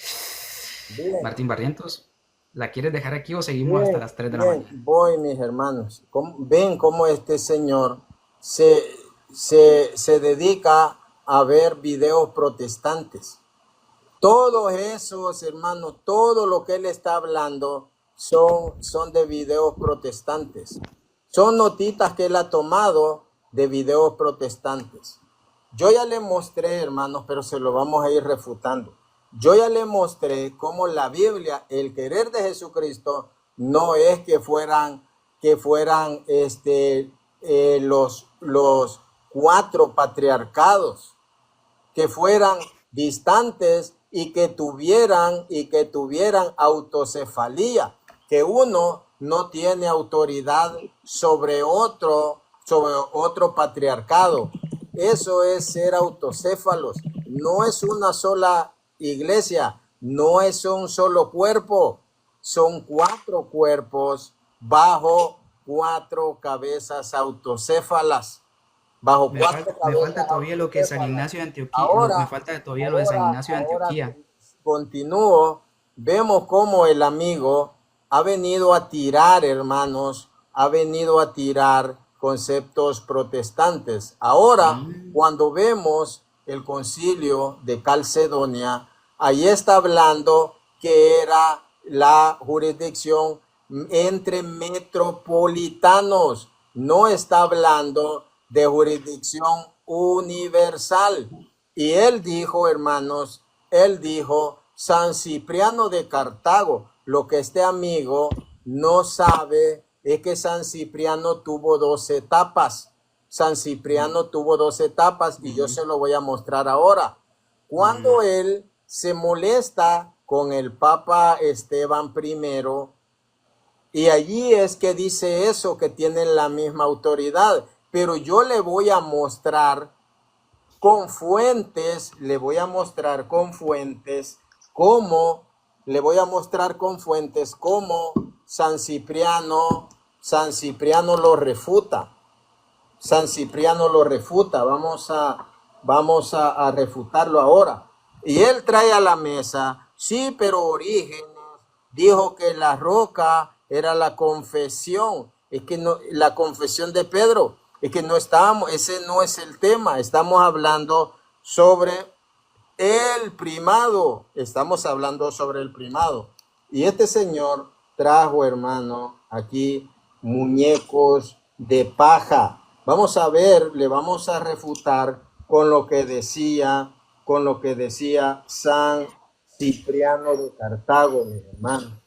Bien, Martín Barrientos, ¿la quieres dejar aquí o seguimos hasta las 3 de la mañana? voy, mis hermanos. Ven cómo este señor se dedica a ver videos protestantes. Todos esos, hermanos, todo lo que él está hablando son de videos protestantes. Son notitas que él ha tomado de videos protestantes. Yo ya le mostré, hermanos, pero se lo vamos a ir refutando. Yo ya le mostré cómo la Biblia, el querer de Jesucristo, no es que fueran los 4 patriarcados, que fueran distantes y que tuvieran autocefalía, que uno no tiene autoridad sobre otro patriarcado. Eso es ser autocéfalos. No es una sola iglesia, no es un solo cuerpo, son 4 cuerpos bajo 4 cabezas autocéfalas. Bajo Me, 4 me cabezas falta todavía lo que San autocéfalas. Ignacio de Antioquía, me Ahora, falta todavía lo de San Ignacio de ahora Antioquía. continúo. Vemos cómo el amigo ha venido a tirar, hermanos, ha venido a tirar conceptos protestantes. Ahora, cuando vemos el concilio de Calcedonia, ahí está hablando que era la jurisdicción entre metropolitanos, no está hablando de jurisdicción universal. Y él dijo, hermanos, él dijo, San Cipriano de Cartago. Lo que este amigo no sabe es que San Cipriano tuvo 2 etapas. San Cipriano tuvo 2 etapas y yo se lo voy a mostrar ahora. Cuando él se molesta con el Papa Esteban I, y allí es que dice eso, que tienen la misma autoridad. Pero yo le voy a mostrar con fuentes, le voy a mostrar con fuentes cómo San Cipriano lo refuta. San Cipriano lo refuta. Vamos a refutarlo ahora. Y él trae a la mesa, sí, pero Orígenes dijo que la roca era la confesión. Es que no, la confesión de Pedro. Es que no estamos, ese no es el tema. Estamos hablando sobre el primado. Estamos hablando sobre el primado. Y este señor trajo, hermano, aquí muñecos de paja. Vamos a ver, le vamos a refutar con lo que decía San Cipriano de Cartago, mi hermano.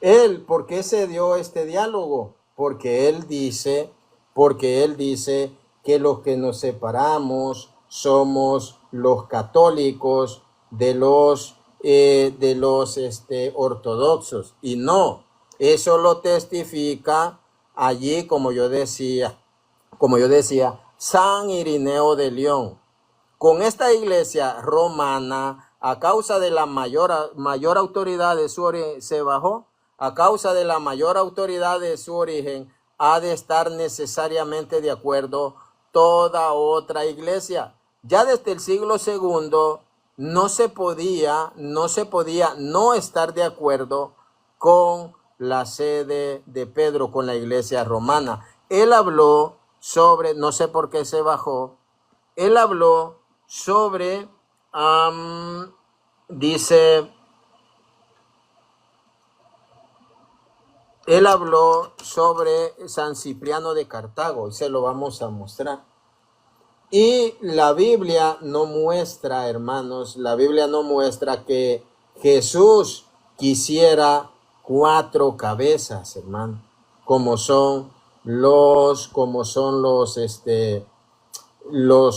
Él, ¿por qué se dio este diálogo? Porque él dice que los que nos separamos somos los católicos de los ortodoxos. Y no, eso lo testifica allí, como yo decía, San Irineo de León. Con esta iglesia romana, a causa de la mayor autoridad de su origen, se bajó. A causa de la mayor autoridad de su origen, ha de estar necesariamente de acuerdo toda otra iglesia. Ya desde el siglo II no se podía no estar de acuerdo con la sede de Pedro, con la iglesia romana. Él habló sobre, no sé por qué se bajó, él habló sobre, él habló sobre San Cipriano de Cartago y se lo vamos a mostrar. Y la Biblia no muestra, hermanos, la Biblia no muestra que Jesús quisiera 4 cabezas, hermano, como son los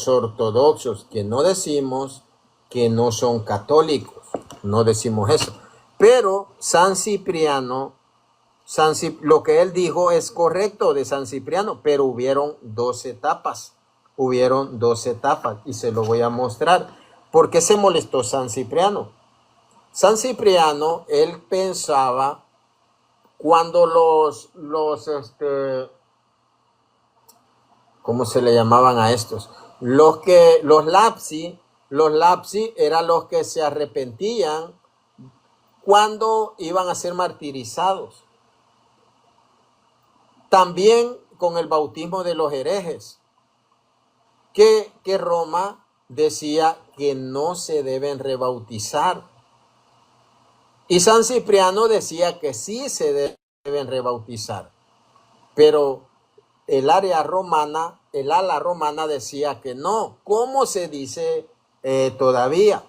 ortodoxos, que no decimos que no son católicos, no decimos eso. Pero San Cipriano, lo que él dijo es correcto de San Cipriano, pero hubieron 2 etapas. Y se lo voy a mostrar. ¿Por qué se molestó San Cipriano? San Cipriano, él pensaba cuando ¿cómo se le llamaban a estos? Los lapsi eran los que se arrepentían cuando iban a ser martirizados. También con el bautismo de los herejes, que Roma decía que no se deben rebautizar. Y San Cipriano decía que sí se deben rebautizar. Pero el ala romana decía que no. ¿Cómo se dice todavía?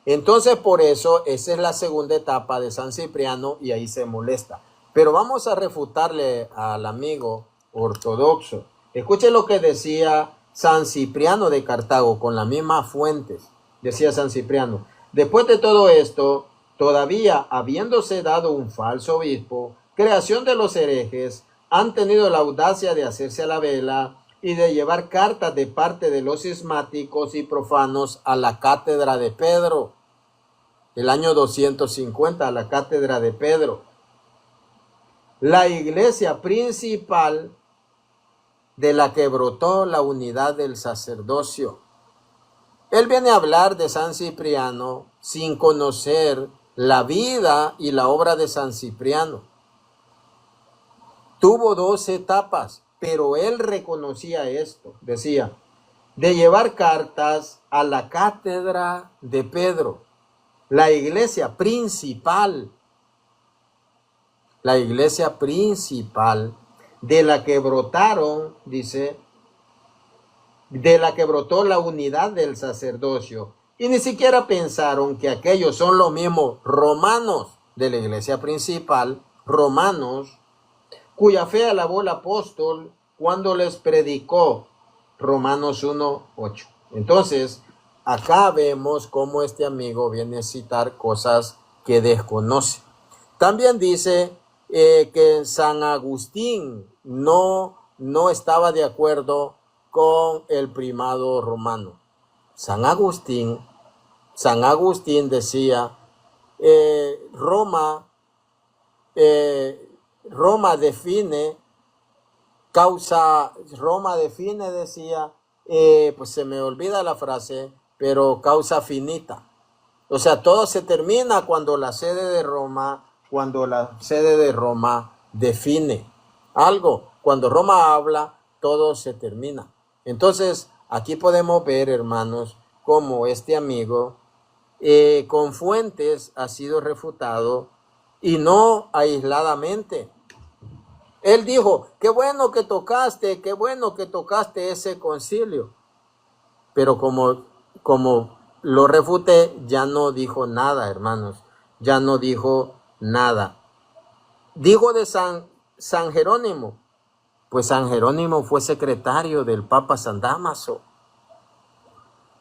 Entonces, por eso, esa es la segunda etapa de San Cipriano y ahí se molesta. Pero vamos a refutarle al amigo ortodoxo. Escuche lo que decía San Cipriano de Cartago con las mismas fuentes. Decía San Cipriano: después de todo esto, todavía habiéndose dado un falso obispo, creación de los herejes, han tenido la audacia de hacerse a la vela y de llevar cartas de parte de los cismáticos y profanos a la cátedra de Pedro. el año 250, a la cátedra de Pedro. La iglesia principal de la que brotó la unidad del sacerdocio. Él viene a hablar de San Cipriano sin conocer la vida y la obra de San Cipriano. Tuvo 2 etapas, pero él reconocía esto. Decía, de llevar cartas a la cátedra de Pedro, la iglesia principal de la que brotaron, dice, de la que brotó la unidad del sacerdocio. Y ni siquiera pensaron que aquellos son los mismos romanos de la iglesia principal, romanos, cuya fe alabó el apóstol cuando les predicó. Romanos 1:8. Entonces, acá vemos cómo este amigo viene a citar cosas que desconoce. También dice que San Agustín no estaba de acuerdo con el primado romano. San Agustín decía, Roma define decía, pues se me olvida la frase, pero causa finita. O sea, todo se termina cuando la sede de Roma define algo. Cuando Roma habla, todo se termina. Entonces, aquí podemos ver, hermanos, cómo este amigo con fuentes ha sido refutado y no aisladamente. Él dijo, qué bueno que tocaste ese concilio. Pero como lo refuté, ya no dijo nada, hermanos. Ya no dijo nada. Dijo de San Jerónimo. Pues San Jerónimo fue secretario del Papa San Dámaso,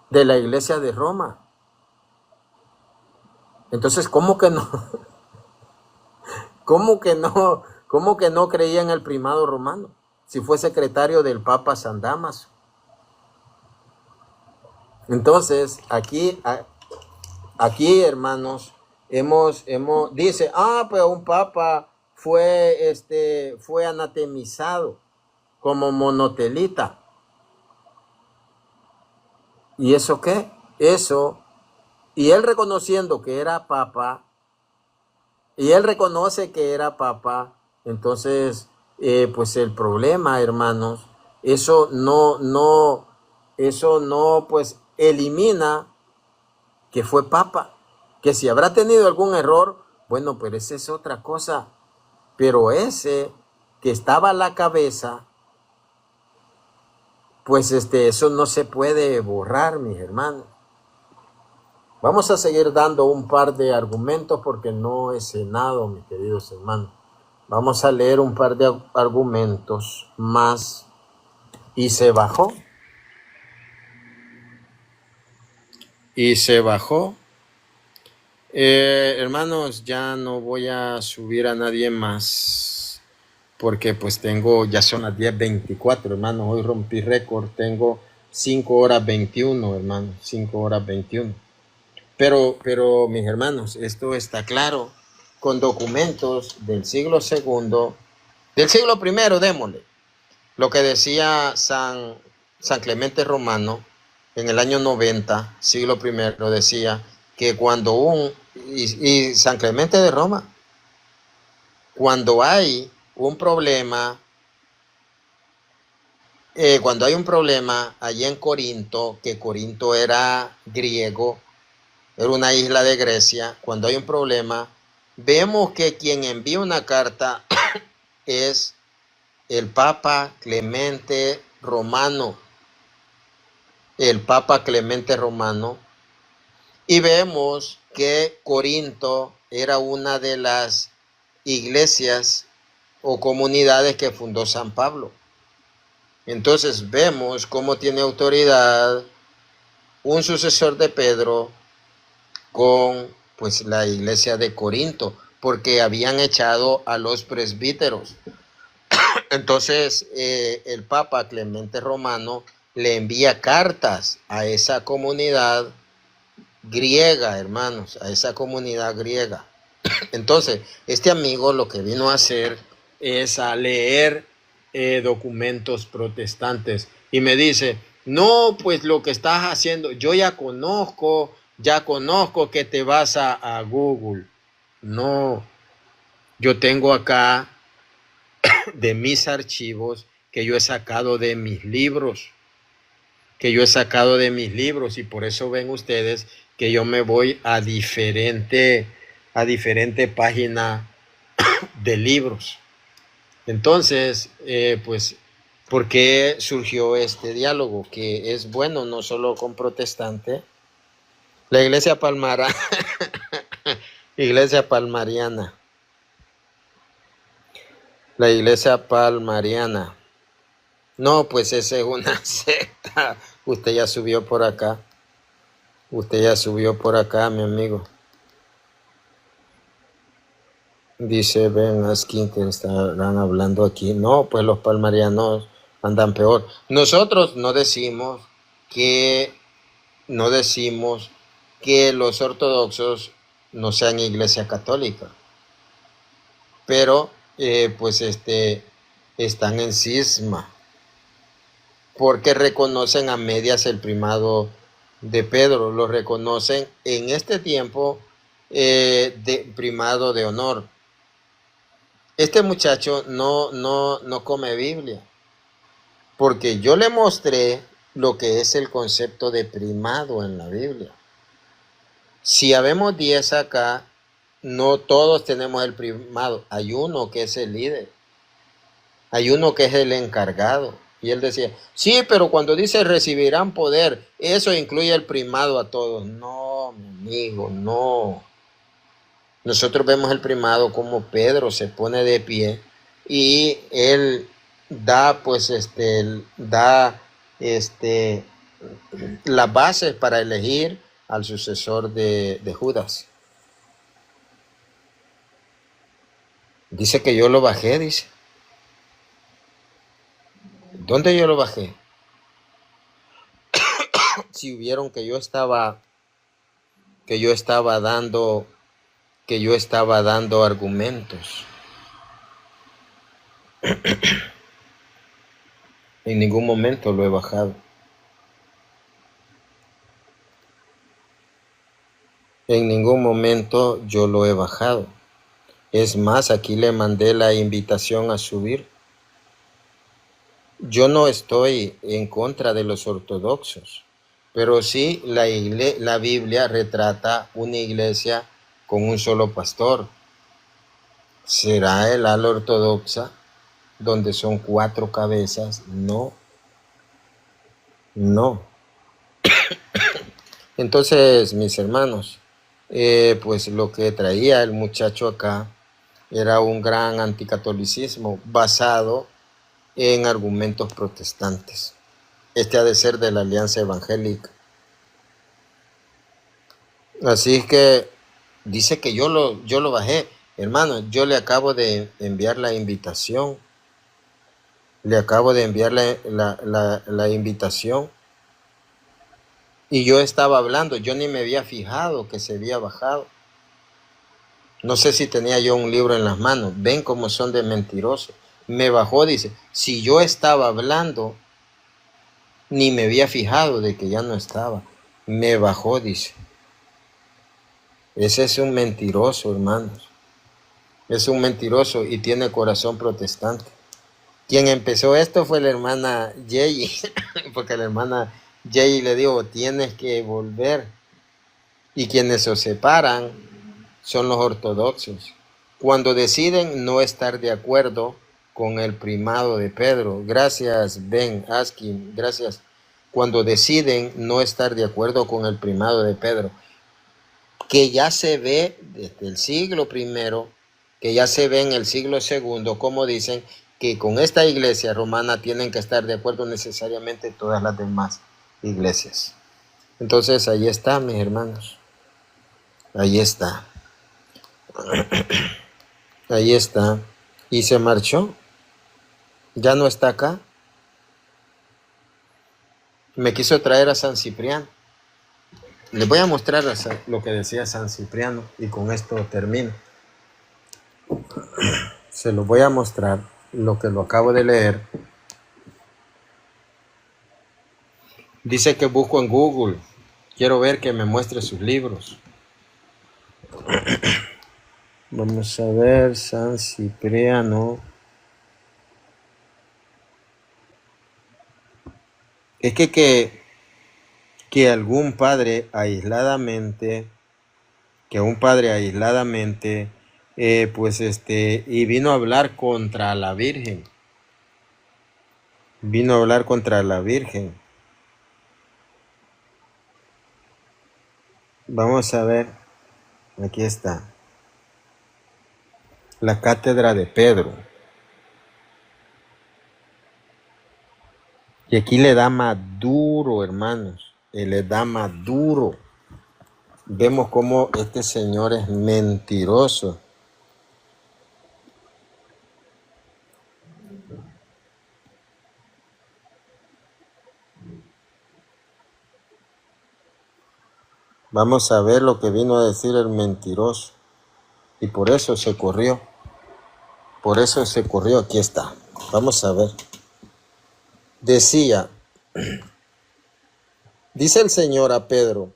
de la Iglesia de Roma. Entonces, ¿cómo que no? ¿Cómo que no creía en el primado romano? Si fue secretario del Papa San Dámaso. Entonces, aquí, hermanos, dice, pero un papa fue anatemizado como monotelita. ¿Y eso qué? Y él reconociendo que era papa, y él reconoce que era papa, entonces, pues el problema, hermanos, eso no, pues elimina que fue papa. Que si habrá tenido algún error, bueno, pues esa es otra cosa. Pero ese que estaba a la cabeza, pues eso no se puede borrar, mis hermanos. Vamos a seguir dando un par de argumentos porque no he cenado, mis queridos hermanos. Vamos a leer un par de argumentos más. Y se bajó. Hermanos, ya no voy a subir a nadie más porque pues ya son las 10:24, hermanos. Hoy rompí récord, tengo 5 horas 21, hermanos, 5 horas 21. Pero mis hermanos, esto está claro, con documentos del siglo II, del siglo I, démosle. Lo que decía San Clemente Romano en el año 90, siglo I, decía que y San Clemente de Roma, cuando hay un problema allí en Corinto, que Corinto era griego, era una isla de Grecia, cuando hay un problema, vemos que quien envía una carta es el Papa Clemente Romano. Y vemos que Corinto era una de las iglesias o comunidades que fundó San Pablo. Entonces vemos cómo tiene autoridad un sucesor de Pedro con pues la iglesia de Corinto, porque habían echado a los presbíteros. Entonces el Papa Clemente Romano le envía cartas a esa comunidad griega, hermanos, a esa comunidad griega. Entonces, este amigo lo que vino a hacer es a leer documentos protestantes y me dice, no, pues lo que estás haciendo, yo ya conozco que te vas a Google. No, yo tengo acá de mis archivos que yo he sacado de mis libros, y por eso ven ustedes que yo me voy a diferente página de libros. Entonces, pues, ¿por qué surgió este diálogo? Que es bueno no solo con protestante, la iglesia palmara, iglesia palmariana, la iglesia palmariana. No, pues esa es una secta. Usted ya subió por acá, mi amigo. Dice Ben Askin que estarán hablando aquí. No, pues los palmarianos andan peor. Nosotros no decimos que los ortodoxos no sean iglesia católica, pero pues están en cisma porque reconocen a medias el primado de Pedro, lo reconocen en este tiempo de primado de honor. Este muchacho no come Biblia, porque yo le mostré lo que es el concepto de primado en la Biblia. Si habemos 10 acá, no todos tenemos el primado. Hay uno que es el líder, hay uno que es el encargado. Y él decía, sí, pero cuando dice recibirán poder, eso incluye el primado a todos. No, mi amigo, no. Nosotros vemos el primado como Pedro se pone de pie y él da las bases para elegir al sucesor de Judas. Dice que yo lo bajé, dice. ¿Dónde yo lo bajé? Si vieron que yo estaba dando argumentos. En ningún momento lo he bajado. En ningún momento yo lo he bajado. Es más, aquí le mandé la invitación a subir. Yo no estoy en contra de los ortodoxos, pero sí la Biblia retrata una iglesia con un solo pastor. ¿Será el ala ortodoxa donde son 4 cabezas? No. Entonces, mis hermanos, pues lo que traía el muchacho acá era un gran anticatolicismo basado en argumentos protestantes. Este ha de ser de la Alianza Evangélica. Así que dice que yo lo bajé. Hermano, yo le acabo de enviar la invitación. Le acabo de enviar la invitación. Y yo estaba hablando. Yo ni me había fijado que se había bajado. No sé si tenía yo un libro en las manos. Ven cómo son de mentirosos. Me bajó, dice. Si yo estaba hablando, ni me había fijado de que ya no estaba. Me bajó, dice. Ese es un mentiroso, hermanos. Es un mentiroso y tiene corazón protestante. Quien empezó esto fue la hermana Jay, porque la hermana Jay le dijo, tienes que volver. Y quienes se separan son los ortodoxos. Cuando deciden no estar de acuerdo con el primado de Pedro. Gracias, Ben Askin, gracias. Cuando deciden no estar de acuerdo con el primado de Pedro, que ya se ve desde el siglo I, que ya se ve en el siglo II, como dicen que con esta iglesia romana tienen que estar de acuerdo necesariamente todas las demás iglesias. Entonces ahí está, mis hermanos. Ahí está. Ahí está. Y se marchó. Ya no está acá. Me quiso traer a San Cipriano. Les voy a mostrar lo que decía San Cipriano y con esto termino. Se los voy a mostrar lo que lo acabo de leer. Dice que busco en Google. Quiero ver que me muestre sus libros. Vamos a ver, San Cipriano. Es que algún padre aisladamente, y vino a hablar contra la Virgen. Vino a hablar contra la Virgen. Vamos a ver, aquí está. La cátedra de Pedro. Y aquí le da más duro, hermanos. Y le da más duro. Vemos cómo este señor es mentiroso. Vamos a ver lo que vino a decir el mentiroso. Y por eso se corrió. Por eso se corrió. Aquí está. Vamos a ver. Decía, dice el Señor a Pedro,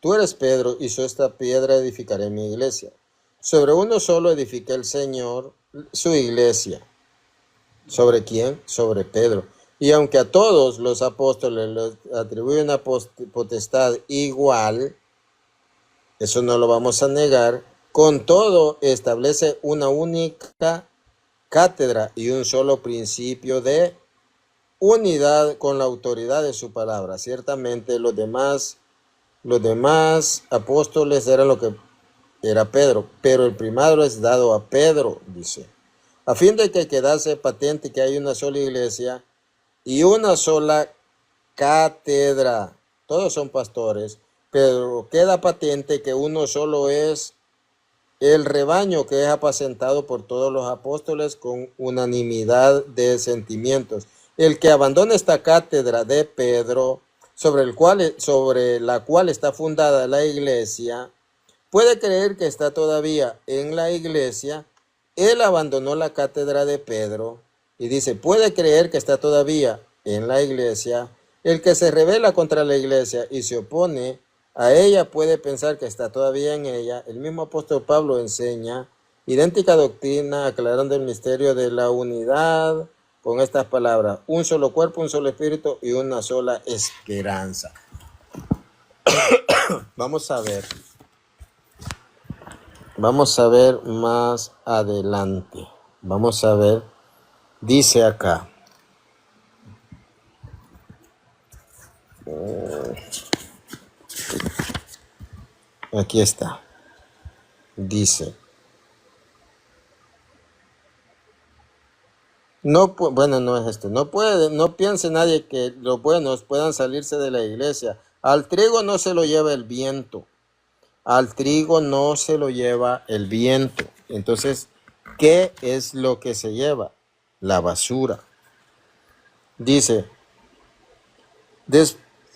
tú eres Pedro y sobre esta piedra edificaré mi iglesia. Sobre uno solo edifica el Señor su iglesia. ¿Sobre quién? Sobre Pedro. Y aunque a todos los apóstoles les atribuye una potestad igual, eso no lo vamos a negar, con todo establece una única cátedra y un solo principio de unidad con la autoridad de su palabra. Ciertamente los demás apóstoles eran lo que era Pedro, pero el primado es dado a Pedro, dice, a fin de que quedase patente que hay una sola iglesia y una sola cátedra. Todos son pastores, pero queda patente que uno solo es el rebaño que es apacentado por todos los apóstoles con unanimidad de sentimientos. El que abandona esta cátedra de Pedro, sobre la cual está fundada la iglesia, puede creer que está todavía en la iglesia. Él abandonó la cátedra de Pedro y dice, puede creer que está todavía en la iglesia. El que se rebela contra la iglesia y se opone a ella puede pensar que está todavía en ella. El mismo apóstol Pablo enseña idéntica doctrina, aclarando el misterio de la unidad con estas palabras: un solo cuerpo, un solo espíritu y una sola esperanza. Vamos a ver más adelante. Vamos a ver, dice acá. Aquí está. Dice. No es esto. No piense nadie que los buenos puedan salirse de la iglesia. Al trigo no se lo lleva el viento. Al trigo no se lo lleva el viento. Entonces, ¿qué es lo que se lleva? La basura. Dice,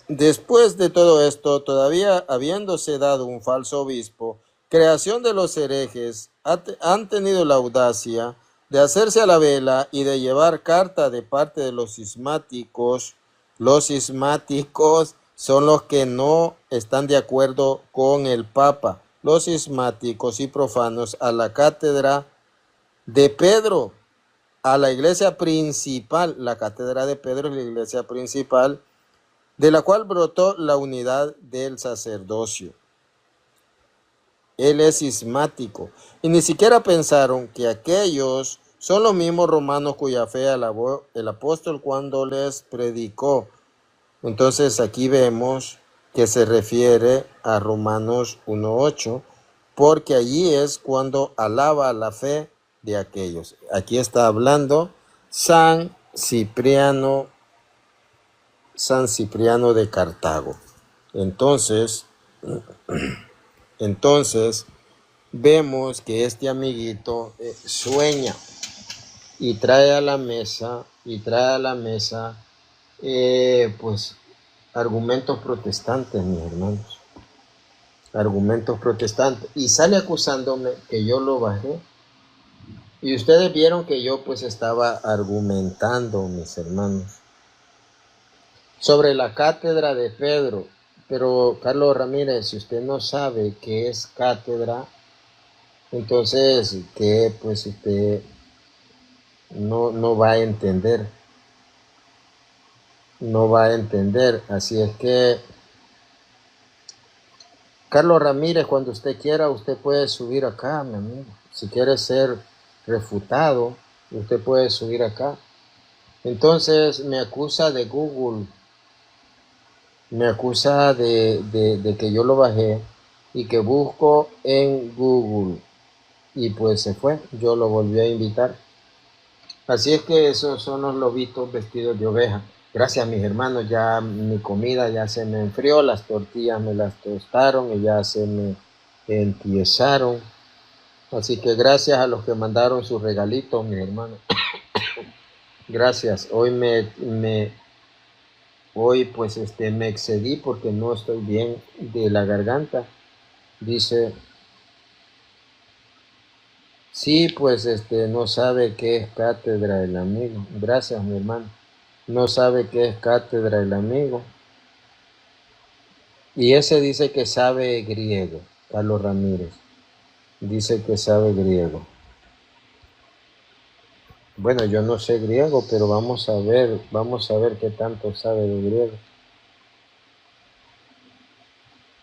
después de todo esto, todavía habiéndose dado un falso obispo, creación de los herejes, han tenido la audacia de hacerse a la vela y de llevar carta de parte de los cismáticos. Los cismáticos son los que no están de acuerdo con el Papa. Los cismáticos y profanos a la cátedra de Pedro, a la iglesia principal. La cátedra de Pedro es la iglesia principal, de la cual brotó la unidad del sacerdocio. Él es cismático. Y ni siquiera pensaron que aquellos son los mismos romanos cuya fe alabó el apóstol cuando les predicó. Entonces aquí vemos que se refiere a Romanos 1:8, porque allí es cuando alaba la fe de aquellos. Aquí está hablando San Cipriano de Cartago. Entonces vemos que este amiguito sueña y trae a la mesa pues argumentos protestantes, mis hermanos. Argumentos protestantes. Y sale acusándome que yo lo bajé. Y ustedes vieron que yo pues estaba argumentando, mis hermanos, sobre la cátedra de Pedro. Pero Carlos Ramírez, si usted no sabe qué es cátedra, entonces que pues usted no va a entender. No va a entender. Así es que, Carlos Ramírez, cuando usted quiera, usted puede subir acá, mi amigo. Si quiere ser refutado, usted puede subir acá. Entonces me acusa de Google, me acusa de que yo lo bajé y que busco en Google. Y pues se fue, yo lo volví a invitar. Así es que esos son los lobitos vestidos de oveja. Gracias, mis hermanos, ya mi comida ya se me enfrió, las tortillas me las tostaron y ya se me empiezaron. Así que gracias a los que mandaron sus regalitos, mis hermanos. Gracias. Hoy pues me excedí porque no estoy bien de la garganta. Dice, sí, pues no sabe qué es cátedra el amigo. Gracias, mi hermano. No sabe qué es cátedra el amigo. Y ese dice que sabe griego, Carlos Ramírez. Dice que sabe griego. Bueno, yo no sé griego, pero vamos a ver qué tanto sabe de griego.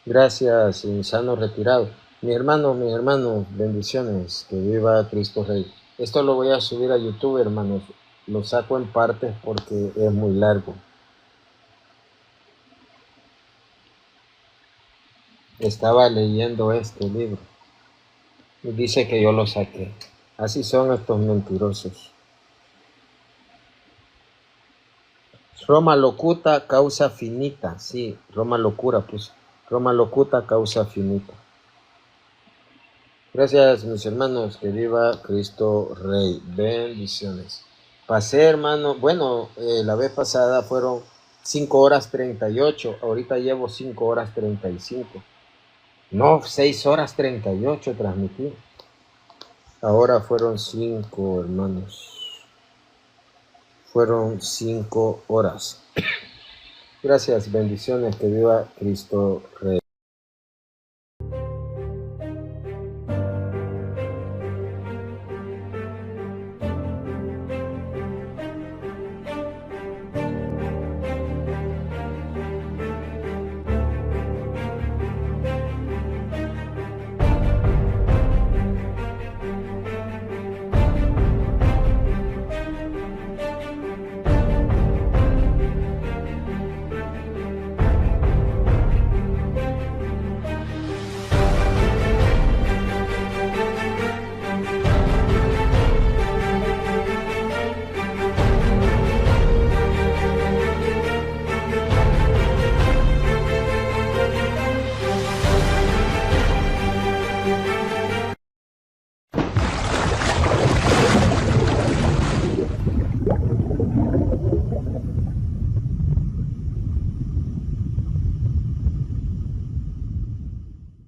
Gracias, insano retirado. Mis hermanos, bendiciones, que viva Cristo Rey. Esto lo voy a subir a YouTube, hermanos. Lo saco en partes porque es muy largo. Estaba leyendo este libro y dice que yo lo saqué. Así son estos mentirosos. Roma locuta causa finita. Sí, Roma locura, pues. Roma locuta causa finita. Gracias, mis hermanos. Que viva Cristo Rey. Bendiciones. Pasé, hermano. Bueno, la vez pasada fueron 5 horas 38. Ahorita llevo 5 horas 35. No, 6 horas 38 transmití. Ahora fueron 5, hermanos. Fueron 5 horas. Gracias, bendiciones, que viva Cristo Rey.